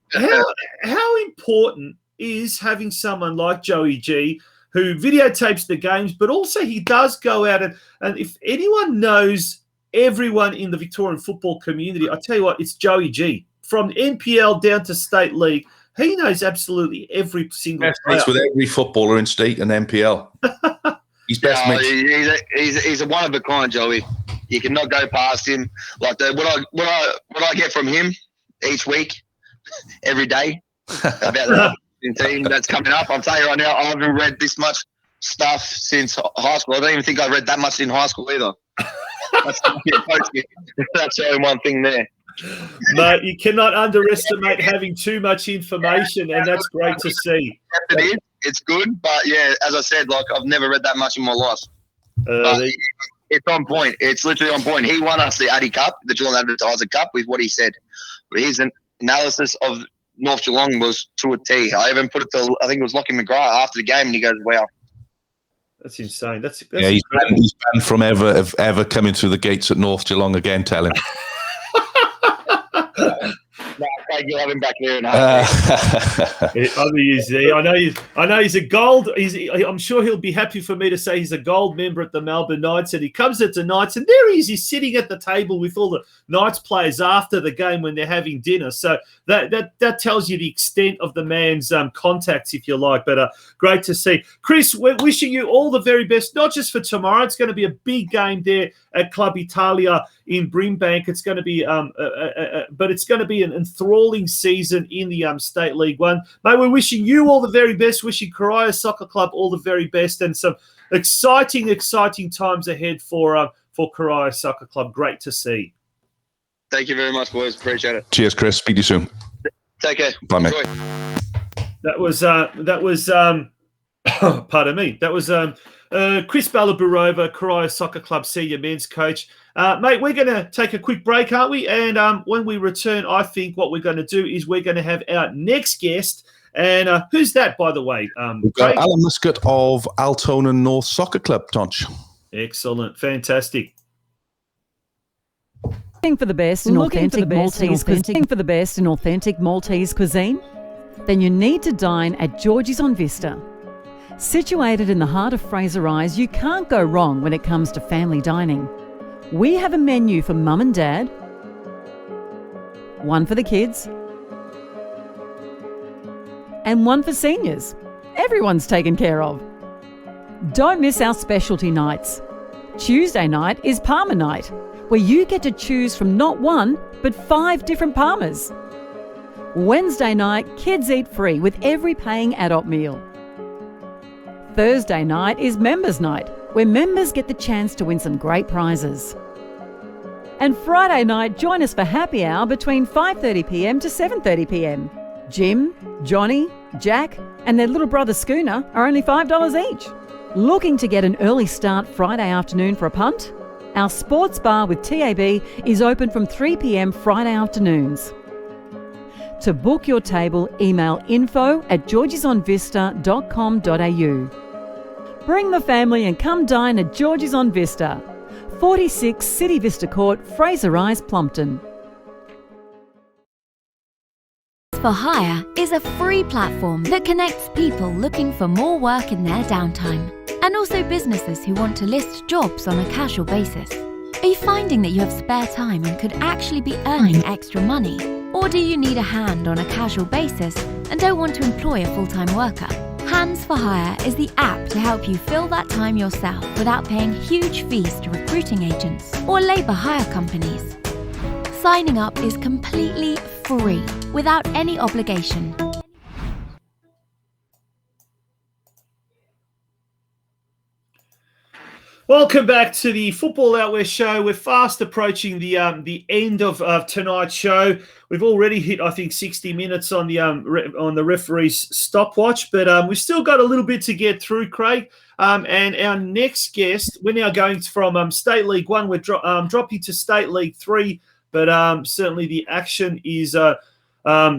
important is having someone like Joey G, who videotapes the games, but also he does go out and if anyone knows everyone in the Victorian football community, I tell you what, it's Joey G. From NPL down to State League, he knows absolutely every single player. With every footballer in State and NPL. He's best mates. He's a one of a kind, Joey. You cannot go past him. Like what I get from him each week, every day about the team that's coming up. I'll tell you right now, I haven't read this much stuff since high school. I don't even think I read that much in high school either. That's the only one thing there. Mate, you cannot underestimate having too much information, and that's great to see. It is. It's good, but yeah, as I said, like I've never read that much in my life. It's on point. It's literally on point. He won us the Addy Cup, the Geelong Advertiser Cup, with what he said. His analysis of North Geelong was to a T. I even put it to, I think it was Lockie McGrath after the game, and he goes, "Wow, that's insane." That's he's banned from ever coming through the gates at North Geelong again. Tell him. No, you'll have him back there. I know he's a gold. I'm sure he'll be happy for me to say he's a gold member at the Melbourne Knights, and he comes at the Knights, and there he is. He's sitting at the table with all the Knights players after the game when they're having dinner. So that tells you the extent of the man's contacts, if you like. But great to see, Chris. We're wishing you all the very best, not just for tomorrow. It's going to be a big game there at Club Italia in Brimbank. It's going to be, but it's going to be an enthralling season in the State League 1. Mate, we're wishing you all the very best, wishing Corio Soccer Club all the very best, and some exciting times ahead for Corio Soccer Club. Great to see. Thank you very much, boys. Appreciate it. Cheers, Chris. Speak to you soon. Take care. Bye, mate. That was pardon me. That was CHRIS BALABUROVA, Corio Soccer Club senior men's coach. Mate, we're going to take a quick break, aren't we? And when we return, I think what we're going to do is we're going to have our next guest. And who's that, by the way? We've got Alan Muscat of Altona North Soccer Club, Tonch. Excellent. Fantastic. Looking for the best in authentic Maltese cuisine? Then you need to dine at Georgie's on Vista. Situated in the heart of Fraser Rise, you can't go wrong when it comes to family dining. We have a menu for mum and dad, one for the kids, and one for seniors. Everyone's taken care of. Don't miss our specialty nights. Tuesday night is Parma night, where you get to choose from not one, but 5 different Parmas. Wednesday night, kids eat free with every paying adult meal. Thursday night is Members Night, where members get the chance to win some great prizes. And Friday night, join us for happy hour between 5:30pm to 7:30pm. Jim, Johnny, Jack and their little brother Schooner are only $5 each. Looking to get an early start Friday afternoon for a punt? Our sports bar with TAB is open from 3pm Friday afternoons. To book your table, email info@georgesonvista.com.au. Bring the family and come dine at George's on Vista, 46 City Vista Court, Fraser Rise, Plumpton. For Hire is a free platform that connects people looking for more work in their downtime and also businesses who want to list jobs on a casual basis. Are you finding that you have spare time and could actually be earning extra money? Or do you need a hand on a casual basis and don't want to employ a full-time worker? Hands for Hire is the app to help you fill that time yourself without paying huge fees to recruiting agents or labour hire companies. Signing up is completely free, without any obligation. Welcome back to the Football Out West show. We're fast approaching the end of tonight's show. We've already hit, I think, 60 minutes on the referee's stopwatch, but we've still got a little bit to get through, Craig. And our next guest, we're now going from State League 1. We're dropping to State League 3, but certainly the action is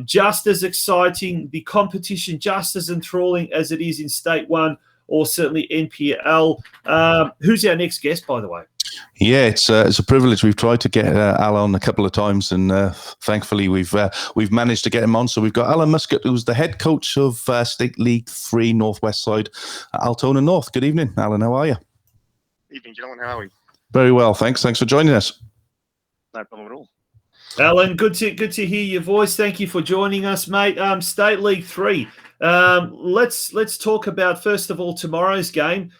just as exciting, the competition just as enthralling as it is in State 1. Or certainly NPL. Who's our next guest, by the way? Yeah, it's a privilege. We've tried to get Al on a couple of times, and thankfully we've managed to get him on. So we've got Alan Muscat, who's the head coach of State League 3 Northwest side, Altona North. Good evening, Alan. How are you? Evening, gentlemen. How are we? Very well, thanks. Thanks for joining us. No problem at all. Alan, good to hear your voice. Thank you for joining us, mate. State League 3. Let's talk about, first of all, tomorrow's game.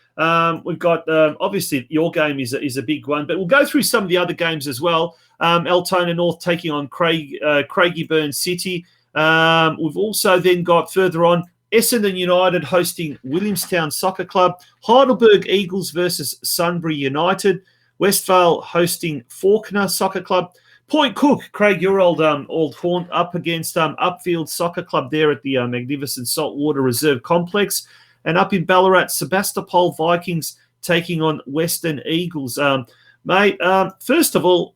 We've got obviously your game is a big one, but we'll go through some of the other games as well. Altona North taking on Craigieburn City. We've also then got further on Essendon United hosting Williamstown Soccer Club, Heidelberg Eagles versus Sunbury United, Westvale hosting Faulkner Soccer Club. Point Cook, Craig, your old haunt, up against Upfield Soccer Club there at the magnificent Saltwater Reserve Complex. And up in Ballarat, Sebastopol Vikings taking on Western Eagles. Mate, first of all,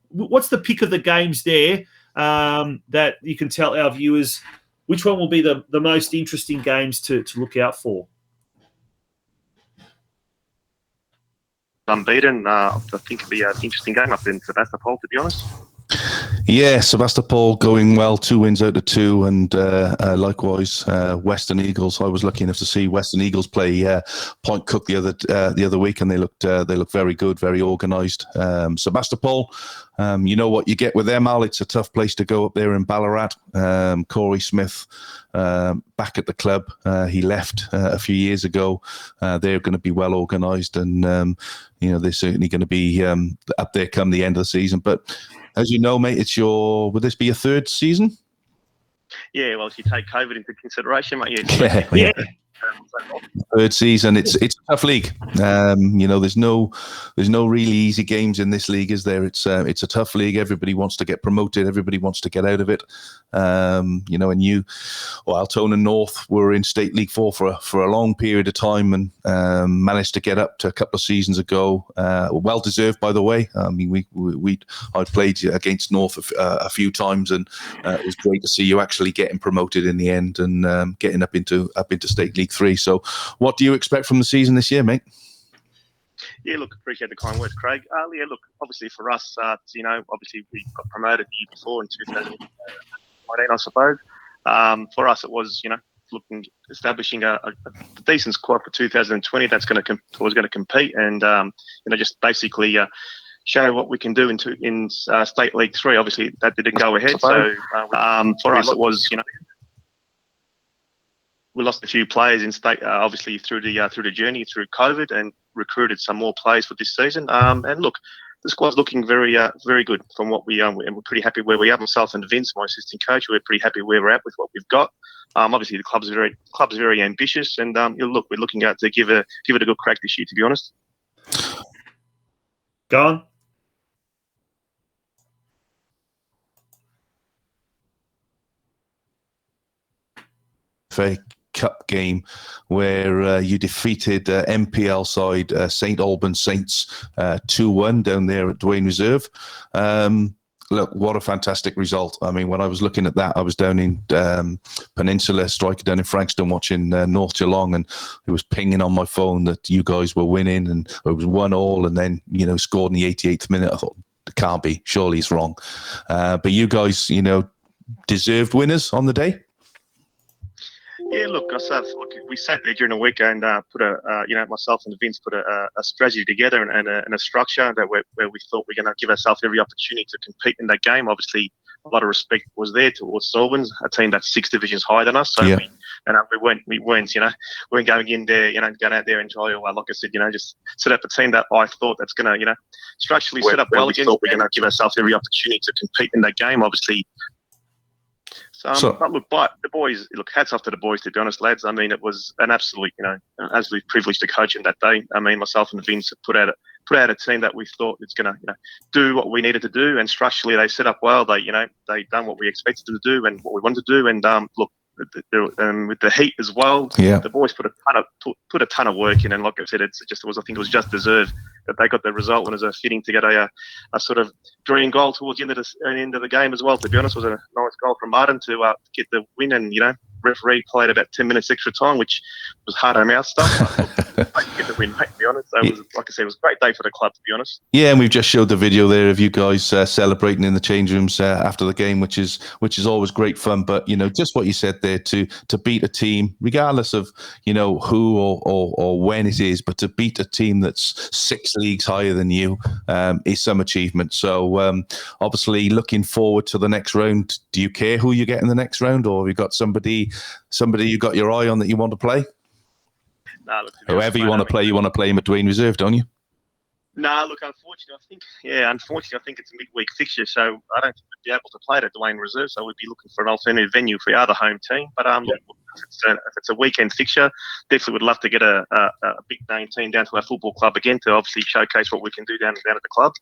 what's the pick of the games there that you can tell our viewers which one will be the most interesting games to look out for? Unbeaten. I think it'll be an interesting game up in Sebastopol, to be honest. Yeah, Sebastopol going well, 2 wins out of 2, and likewise Western Eagles. I was lucky enough to see Western Eagles play Point Cook the other week, and they looked very good, very organised. Sebastopol, you know what you get with them, Al. It's a tough place to go up there in Ballarat. Corey Smith back at the club. He left a few years ago. They're going to be well organised, and they're certainly going to be up there come the end of the season. But as you know, mate, would this be your 3rd season? Yeah, well, if you take COVID into consideration, mate, yeah. 3rd season. It's a tough league. There's no really easy games in this league, is there? It's a tough league. Everybody wants to get promoted. Everybody wants to get out of it. And Altona North were in State League 4 for a long period of time, and managed to get up to a couple of seasons ago. Well deserved, by the way. I mean, I played against North a few times, and it was great to see you actually getting promoted in the end and getting up into State League 3. So, what do you expect from the season this year, mate? Yeah, look, appreciate the kind words, Craig. Yeah, look, obviously for us, obviously we got promoted the year before in 2019, I suppose. For us, it was, establishing a decent squad for 2020 was going to compete, and just basically show what we can do in State League 3. Obviously, that didn't go ahead. So for us, it was, we lost a few players in state, obviously through the journey through COVID, and recruited some more players for this season. And look, the squad's looking very good from what we and we're pretty happy where we are. Myself and Vince, my assistant coach, we're pretty happy where we're at with what we've got. Obviously, the club's very ambitious, and we're looking at to give it a good crack this year. To be honest. Go on. FA Cup game where you defeated MPL side St Albans Saints 2-1 down there at Dwayne Reserve. Look, what a fantastic result. I mean, when I was looking at that, I was down in Peninsula, striker down in Frankston watching North Geelong, and it was pinging on my phone that you guys were winning, and it was 1-1, and then, scored in the 88th minute. I thought, it can't be, surely it's wrong. But you guys, deserved winners on the day. Yeah, look, we sat there during the week and put myself and Vince put a strategy together and a structure where we thought we're going to give ourselves every opportunity to compete in that game. Obviously, a lot of respect was there towards Stallions, a team that's 6 divisions higher than us. So yeah. we weren't going in there, going out there and try, like I said, just set up a team that I thought that's going to, structurally set up well against. We're going to give ourselves every opportunity to compete in that game. Obviously. But look, the boys, hats off to the boys, to be honest, lads. I mean, it was an absolute, absolute privilege to coach them that day. I mean, myself and Vince put out a team that we thought it's going to, do what we needed to do, and structurally they set up well. They done what we expected them to do and what we wanted to do. And look, with the heat as well, yeah. The boys put a ton of work in, and like I said, I think it was just deserved that they got the result, and it was fitting to get a sort of dream goal towards the end of the game as well. To be honest, it was a nice goal from Martin to get the win, and referee played about 10 minutes extra time, which was hard on our stuff. Get the win, mate, to be honest. So it was, like I said, it was a great day for the club, to be honest. Yeah, and we've just showed the video there of you guys celebrating in the change rooms after the game, which is always great fun. But just what you said there, to beat a team, regardless of who or when it is, but to beat a team that's 6 leagues higher than you is some achievement. So obviously, looking forward to the next round. Do you care who you get in the next round, or have you got somebody you got your eye on that you want to play? Nah, look, whoever you want to play, you want to play him at Dwayne Reserve, don't you? Nah, look, unfortunately, I think it's a midweek fixture, so I don't think we'd be able to play it at Dwayne Reserve, so we'd be looking for an alternative venue for our other home team. But look, if it's a weekend fixture, definitely would love to get a big name team down to our football club again to obviously showcase what we can do down at the club.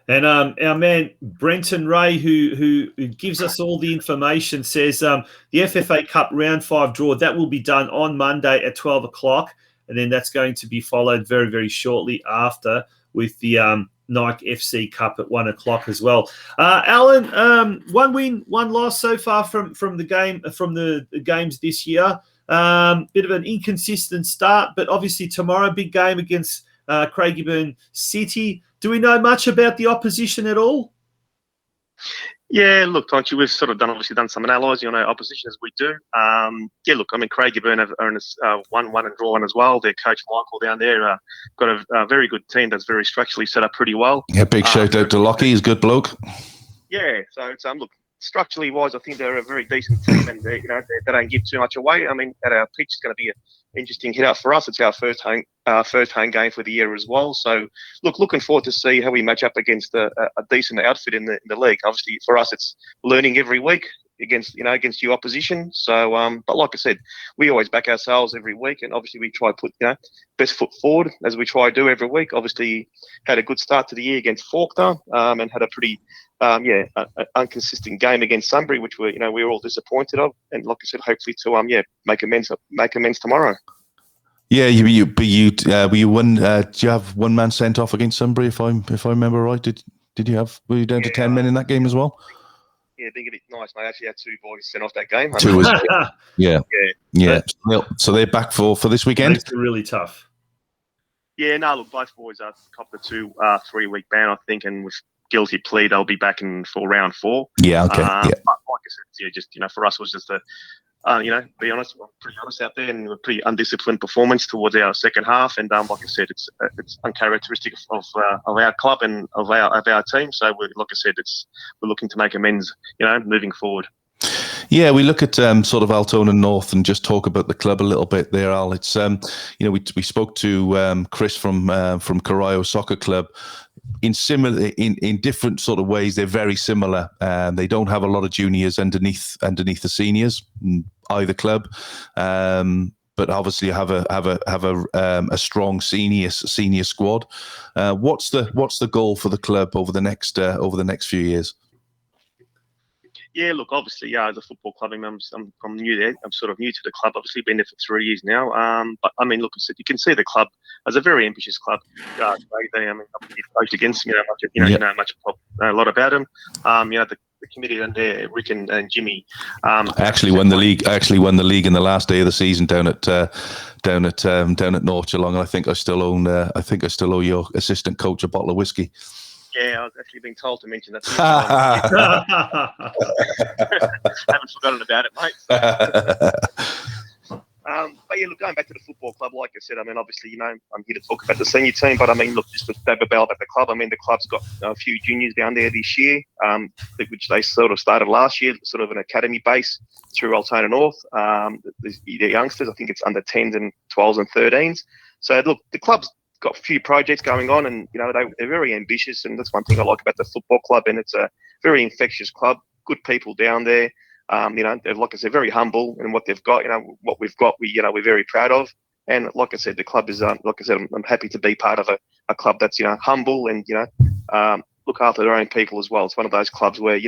And our man Brenton Ray, who gives us all the information, says the FFA Cup Round 5 draw, that will be done on Monday at 12 o'clock, and then that's going to be followed very, very shortly after with the Nike FC Cup at 1 o'clock as well. Alan, 1 win, 1 loss so far from the games this year. Bit of an inconsistent start, but obviously tomorrow, big game against Craigieburn City. Do we know much about the opposition at all? Yeah, look, Tonci, we've sort of done some analysing on our opposition as we do. Yeah, look, I mean, Craigieburn have earned 1-1 and drawn as well. Their coach Michael down there got a very good team that's very structurally set up pretty well. Yeah, big shout out to Lockie, he's a good bloke. Yeah, so it's look, structurally wise, I think they're a very decent team, and they don't give too much away. I mean, at our pitch, it's going to be an interesting hit out for us. It's our first home game for the year as well. So, looking forward to see how we match up against a decent outfit in the league. Obviously, for us, it's learning every week against your opposition. So, but like I said, we always back ourselves every week, and obviously we try to put best foot forward as we try to do every week. Obviously, had a good start to the year against Faulkner, and had a pretty inconsistent game against Sunbury, which we were all disappointed of, and like I said, hopefully to make amends tomorrow. Yeah, you won. Do you have one man sent off against Sunbury? If I remember right, were you down to 10 men in that game as well? Yeah, I think it's nice. I actually had 2 boys sent off that game. Yeah. So they're back for this weekend. It's really tough. Yeah, no, look, both boys are copped a 2-3 week ban, I think, and with guilty plea, they'll be back in for round 4. Yeah, okay. But like I said, for us it was just be honest, we're pretty honest out there, and a pretty undisciplined performance towards our second half. And like I said, it's uncharacteristic of our club and of our team. So we're looking to make amends, moving forward. Yeah, we look at sort of Altona North and just talk about the club a little bit there, Al. It's we spoke to Chris from Corio Soccer Club. In different sort of ways, they're very similar. They don't have a lot of juniors underneath the seniors, either club. But obviously have a strong senior squad. What's the goal for the club over the next few years? Yeah, look, obviously, as a football club, I'm new there. I'm sort of new to the club. Obviously, been there for 3 years now. But I mean, look, you can see the club as a very ambitious club. I've coached against them. A lot about them. The committee and there, Rick and Jimmy. I actually won the league. In the last day of the season down at North Geelong. And I think I still owe your assistant coach a bottle of whiskey. Yeah, I was actually being told to mention that. Haven't forgotten about it, mate. But yeah, look, going back to the football club, like I said, I mean, obviously, I'm here to talk about the senior team, but I mean, look, just to stab a bell about the club. I mean, the club's got a few juniors down there this year, which they sort of started last year, sort of an academy base through Altona North. The youngsters, I think it's under 10s and 12s and 13s. So look, the club's got a few projects going on, and they're very ambitious, and that's one thing I like about the football club. And it's a very infectious club, good people down there. They're, like I said, very humble in what they've got. What we've got, we're very proud of. And like I said, the club is, like I said, I'm happy to be part of a club that's humble and look after their own people as well. It's one of those clubs where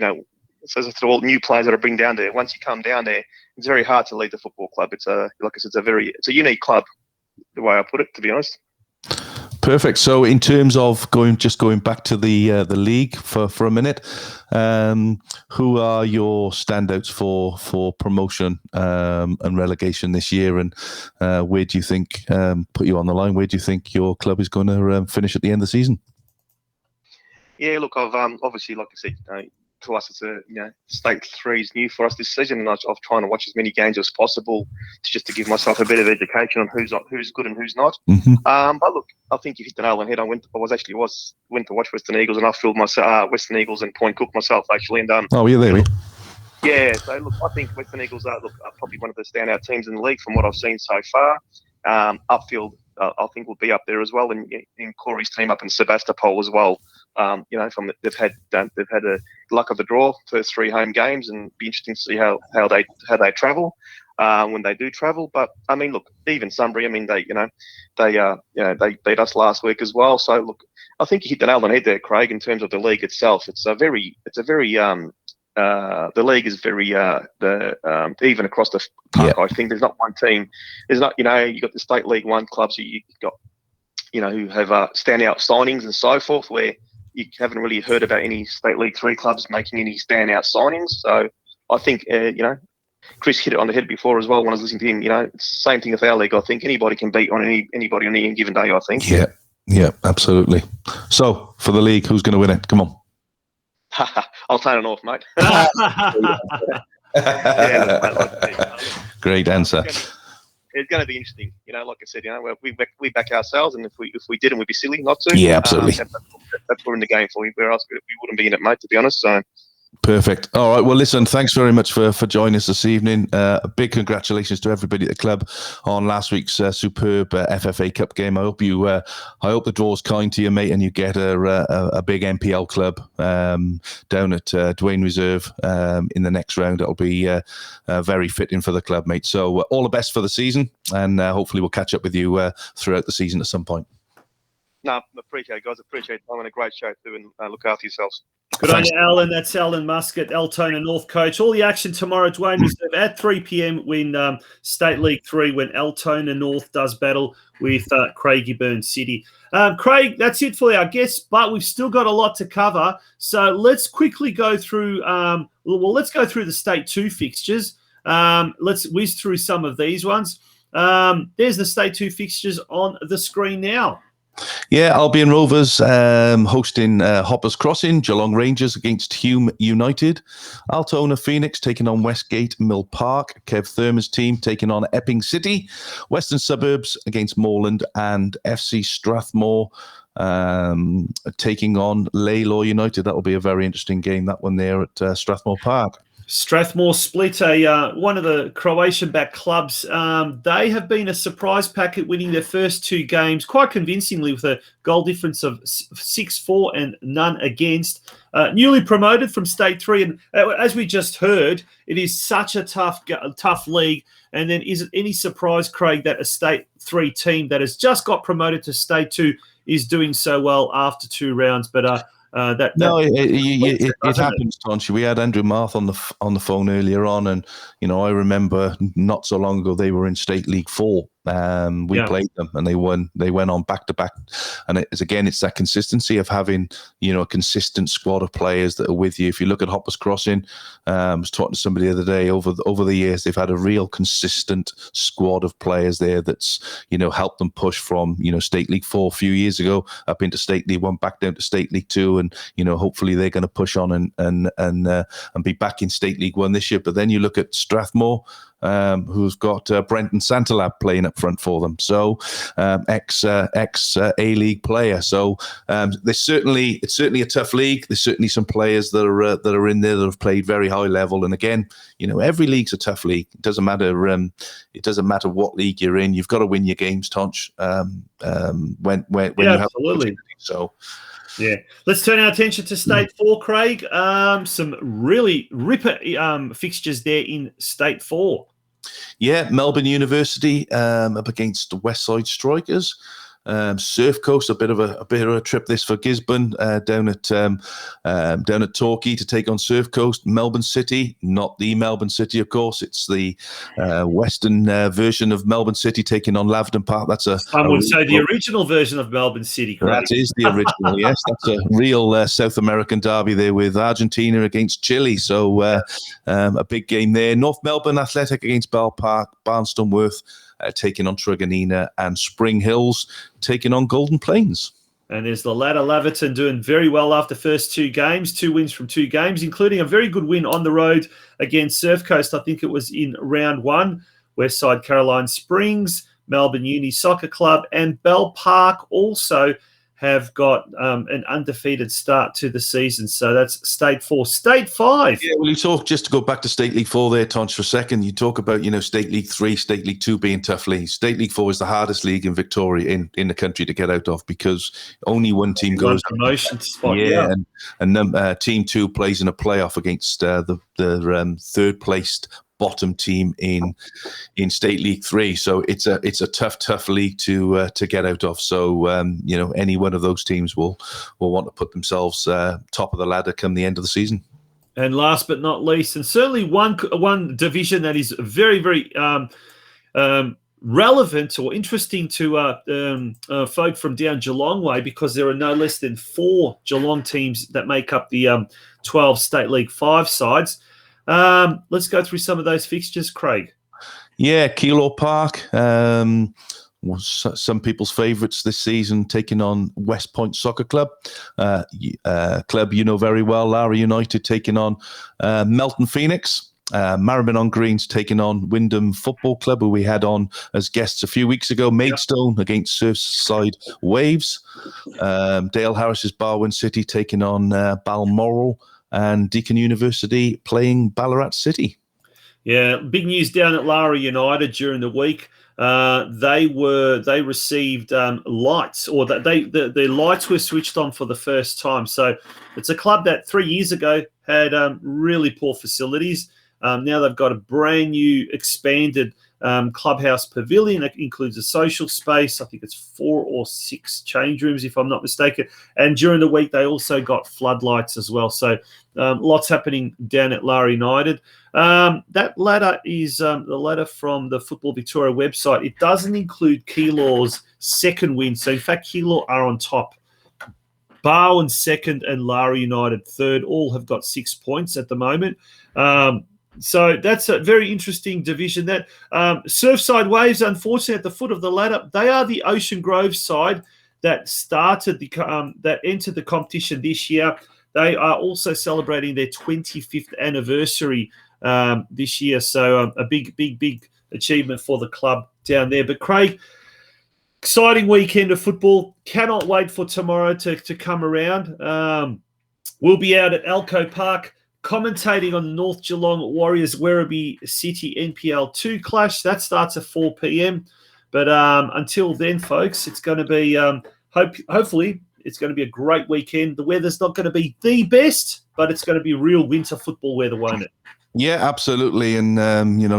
so to all new players that are bring down there. Once you come down there, it's very hard to lead the football club. It's like I said, it's a unique club, the way I put it, to be honest. Perfect. So, in terms of going back to the league for a minute, who are your standouts for promotion and relegation this year, and where do you think put you on the line? Where do you think your club is going to finish at the end of the season? Yeah, look, I've obviously, like I said, to us, it's State 3 is new for us this season, and I've trying to watch as many games as possible to give myself a bit of education on who's good and who's not. Mm-hmm. But look, I think you hit the nail on the head. I went to watch Western Eagles, and I filled myself Western Eagles and Point Cook myself actually. And oh, yeah, there we. Yeah, so look, I think Western Eagles are probably one of the standout teams in the league from what I've seen so far. Upfield, I think will be up there as well, and in Corey's team up in Sebastopol as well. They've had a luck of the draw first 3 home games, and be interesting to see how they travel when they do travel. But I mean, look, even Sunbury, I mean, they beat us last week as well. So look, I think you hit the nail on the head there, Craig. In terms of the league itself, the league is very even across the park. Yeah. I think there's not one team. There's not you got the State League 1 clubs. You've got who have standout signings and so forth, where you haven't really heard about any State League 3 clubs making any standout signings. So I think Chris hit it on the head before as well when I was listening to him. It's the same thing with our league. I think anybody can beat on anybody on any given day. I think. Yeah, absolutely. So for the league, who's going to win it? Come on. Altona North, mate. Great answer. It's going to be interesting. Like I said, we back ourselves, and if we didn't, we'd be silly not to. Yeah, absolutely. That's what we're in the game for. Where else we wouldn't be in it, mate, to be honest. So. Perfect. All right. Well, listen, thanks very much for joining us this evening. A big congratulations to everybody at the club on last week's superb FFA Cup game. I hope the draw's kind to you, mate, and you get a big NPL club down at Dwayne Reserve in the next round. It'll be very fitting for the club, mate. So all the best for the season, and hopefully we'll catch up with you throughout the season at some point. No, appreciate it, guys. Appreciate it. I'm on a great show too, and look after yourselves. Good on you, Alan. That's Alan Muscat, Altona North coach. All the action tomorrow, Dwayne Reserve at 3 p.m. when State League 3, when Altona North does battle with Craigieburn City. Craig, that's it for our guests, but we've still got a lot to cover. So let's quickly go through. Let's go through the State 2 fixtures. Let's whiz through some of these ones. There's the State 2 fixtures on the screen now. Yeah, Albion Rovers hosting Hoppers Crossing, Geelong Rangers against Hume United, Altona Phoenix taking on Westgate Mill Park, Kev Thurman's team taking on Epping City, Western Suburbs against Moreland, and FC Strathmore taking on Laylaw United. That will be a very interesting game, that one there at Strathmore Park. Strathmore split, one of the Croatian-backed clubs. They have been a surprise packet, winning their first 2 games quite convincingly with a goal difference of 6-4 and none against. Newly promoted from State 3, and as we just heard, it is such a tough league. And then is it any surprise, Craig, that a State 3 team that has just got promoted to State 2 is doing so well after 2 rounds? But it happens, Tonci. We had Andrew Marth on the phone earlier on, and I remember not so long ago they were in State League 4. We played them, and they won. They went on back to back, and it's that consistency of having a consistent squad of players that are with you. If you look at Hoppers Crossing, I was talking to somebody the other day. Over the years, they've had a real consistent squad of players there that's helped them push from State League 4 a few years ago up into State League 1, back down to State League 2, and hopefully they're going to push on and be back in State League 1 this year. But then you look at Strathmore, who's got Brenton Santalab playing up front for them. So ex A-League player. So it's certainly a tough league. There's certainly some players that are in there that have played very high level. And again, every league's a tough league. It doesn't matter. It doesn't matter what league you're in. You've got to win your games, Tonch. When you have absolutely. So. Yeah, let's turn our attention to State 4, Craig. Some really ripper fixtures there in State 4. Yeah, Melbourne University up against the Westside Strikers. Surf Coast, a bit of a trip this for Gisborne, down at Torquay to take on Surf Coast. Melbourne City, not the Melbourne City, of course. It's the western version of Melbourne City taking on Laverton Park. Some would say the original version of Melbourne City. Correct? That is the original. Yes, that's a real South American derby there with Argentina against Chile. So a big game there. North Melbourne Athletic against Bell Park. Barnstone Worth taking on Truganina, and Spring Hills taking on Golden Plains. And there's the ladder, Laverton, doing very well after first 2 games, 2 wins from 2 games, including a very good win on the road against Surf Coast. I think it was in round 1. Westside Caroline Springs, Melbourne Uni Soccer Club, and Bell Park also have got an undefeated start to the season. So that's State 4. State 5. Yeah, well, you talk, just to go back to State League 4 there, Tonch, for a second, you talk about, State League 3, State League 2 being tough leagues. State League 4 is the hardest league in Victoria, in the country, to get out of, because only one team goes. Promotion spot, yeah. And Team 2 plays in a playoff against the third-placed bottom team in State League 3, so it's a tough league to get out of. So any one of those teams will want to put themselves top of the ladder come the end of the season. And last but not least, and certainly one division that is very, very relevant or interesting to folk from down Geelong way, because there are no less than 4 Geelong teams that make up the 12 State League 5 sides. Let's go through some of those fixtures, Craig. Yeah, Kilo Park was some people's favourites this season, taking on West Point Soccer Club. Club you know very well, Lara United taking on Melton Phoenix. Maribyrnong on Greens taking on Wyndham Football Club, who we had on as guests a few weeks ago. Maidstone against Surfside Waves. Dale Harris's Barwon City taking on Balmoral. And Deakin University playing Ballarat City. Yeah, big news down at Lara United during the week. They received lights, or that the lights were switched on for the first time. So it's a club that 3 years ago had really poor facilities. Now they've got a brand new expanded clubhouse pavilion that includes a social space. I think it's 4 or 6 change rooms, if I'm not mistaken. And during the week, they also got floodlights as well. So lots happening down at Lara United. That ladder is the ladder from the Football Victoria website. It doesn't include Keilor's second win. So, in fact, Keilor are on top. Barwon second and Lara United third. All have got 6 points at the moment. So that's a very interesting division. That Surfside Waves, unfortunately, at the foot of the ladder, they are the Ocean Grove side that started that entered the competition this year. They are also celebrating their 25th anniversary this year. So a big achievement for the club down there. But Craig, exciting weekend of football. Cannot wait for tomorrow to come around. We'll be out at ZELJKO Park commentating on the North Geelong Warriors Werribee City NPL 2 clash. That starts at 4 p.m. But until then, folks, it's going to be hopefully it's going to be a great weekend. The weather's not going to be the best, but it's going to be real winter football weather, won't it? Yeah, absolutely. And,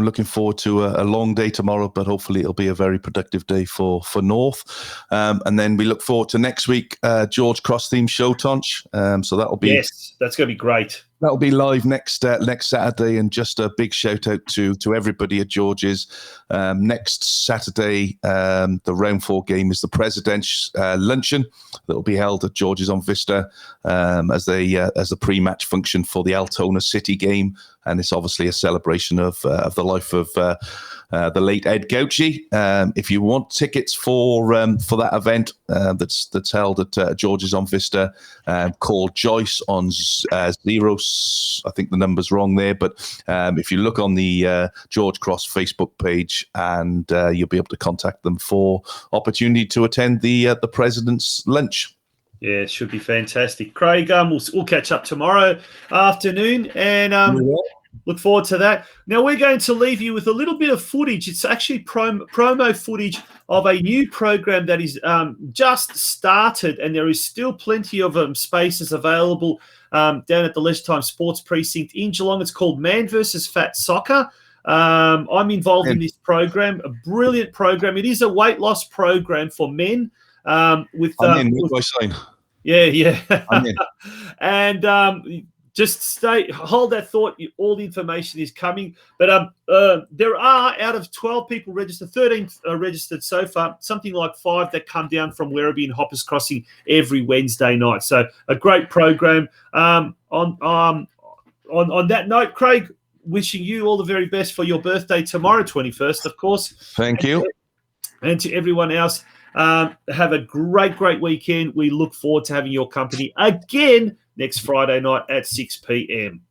looking forward to a long day tomorrow, but hopefully it'll be a very productive day for North. And then we look forward to next week, George Cross theme show, Tonch. So that'll be... Yes, that's going to be great. That'll be live next Saturday, and just a big shout out to everybody at George's. Next Saturday, the round 4 game is the President's luncheon that will be held at George's on Vista as a pre-match function for the Altona City game, and it's obviously a celebration of the life of the late Ed Gauci. If you want tickets for that event that's held at George's on Vista, call Joyce on 0. I think the number's wrong there, but if you look on the George Cross Facebook page, and you'll be able to contact them for opportunity to attend the President's lunch. Yeah, it should be fantastic. Craig, we'll catch up tomorrow afternoon, and look forward to that. Now, we're going to leave you with a little bit of footage. It's actually promo footage of a new program that is just started, and there is still plenty of spaces available down at the Leisure Time Sports Precinct in Geelong. It's called Man vs. Fat Soccer. I'm involved in this program, a brilliant program. It is a weight loss program for men. I'm in. Yeah. I'm in. And just hold that thought. All the information is coming. But there are, out of 12 people registered, 13 registered so far, something like 5 that come down from Werribee and Hoppers Crossing every Wednesday night. So a great program. On that note, Craig, wishing you all the very best for your birthday tomorrow, 21st, of course. Thank you. And to everyone else, have a great weekend. We look forward to having your company again next Friday night at 6 p.m.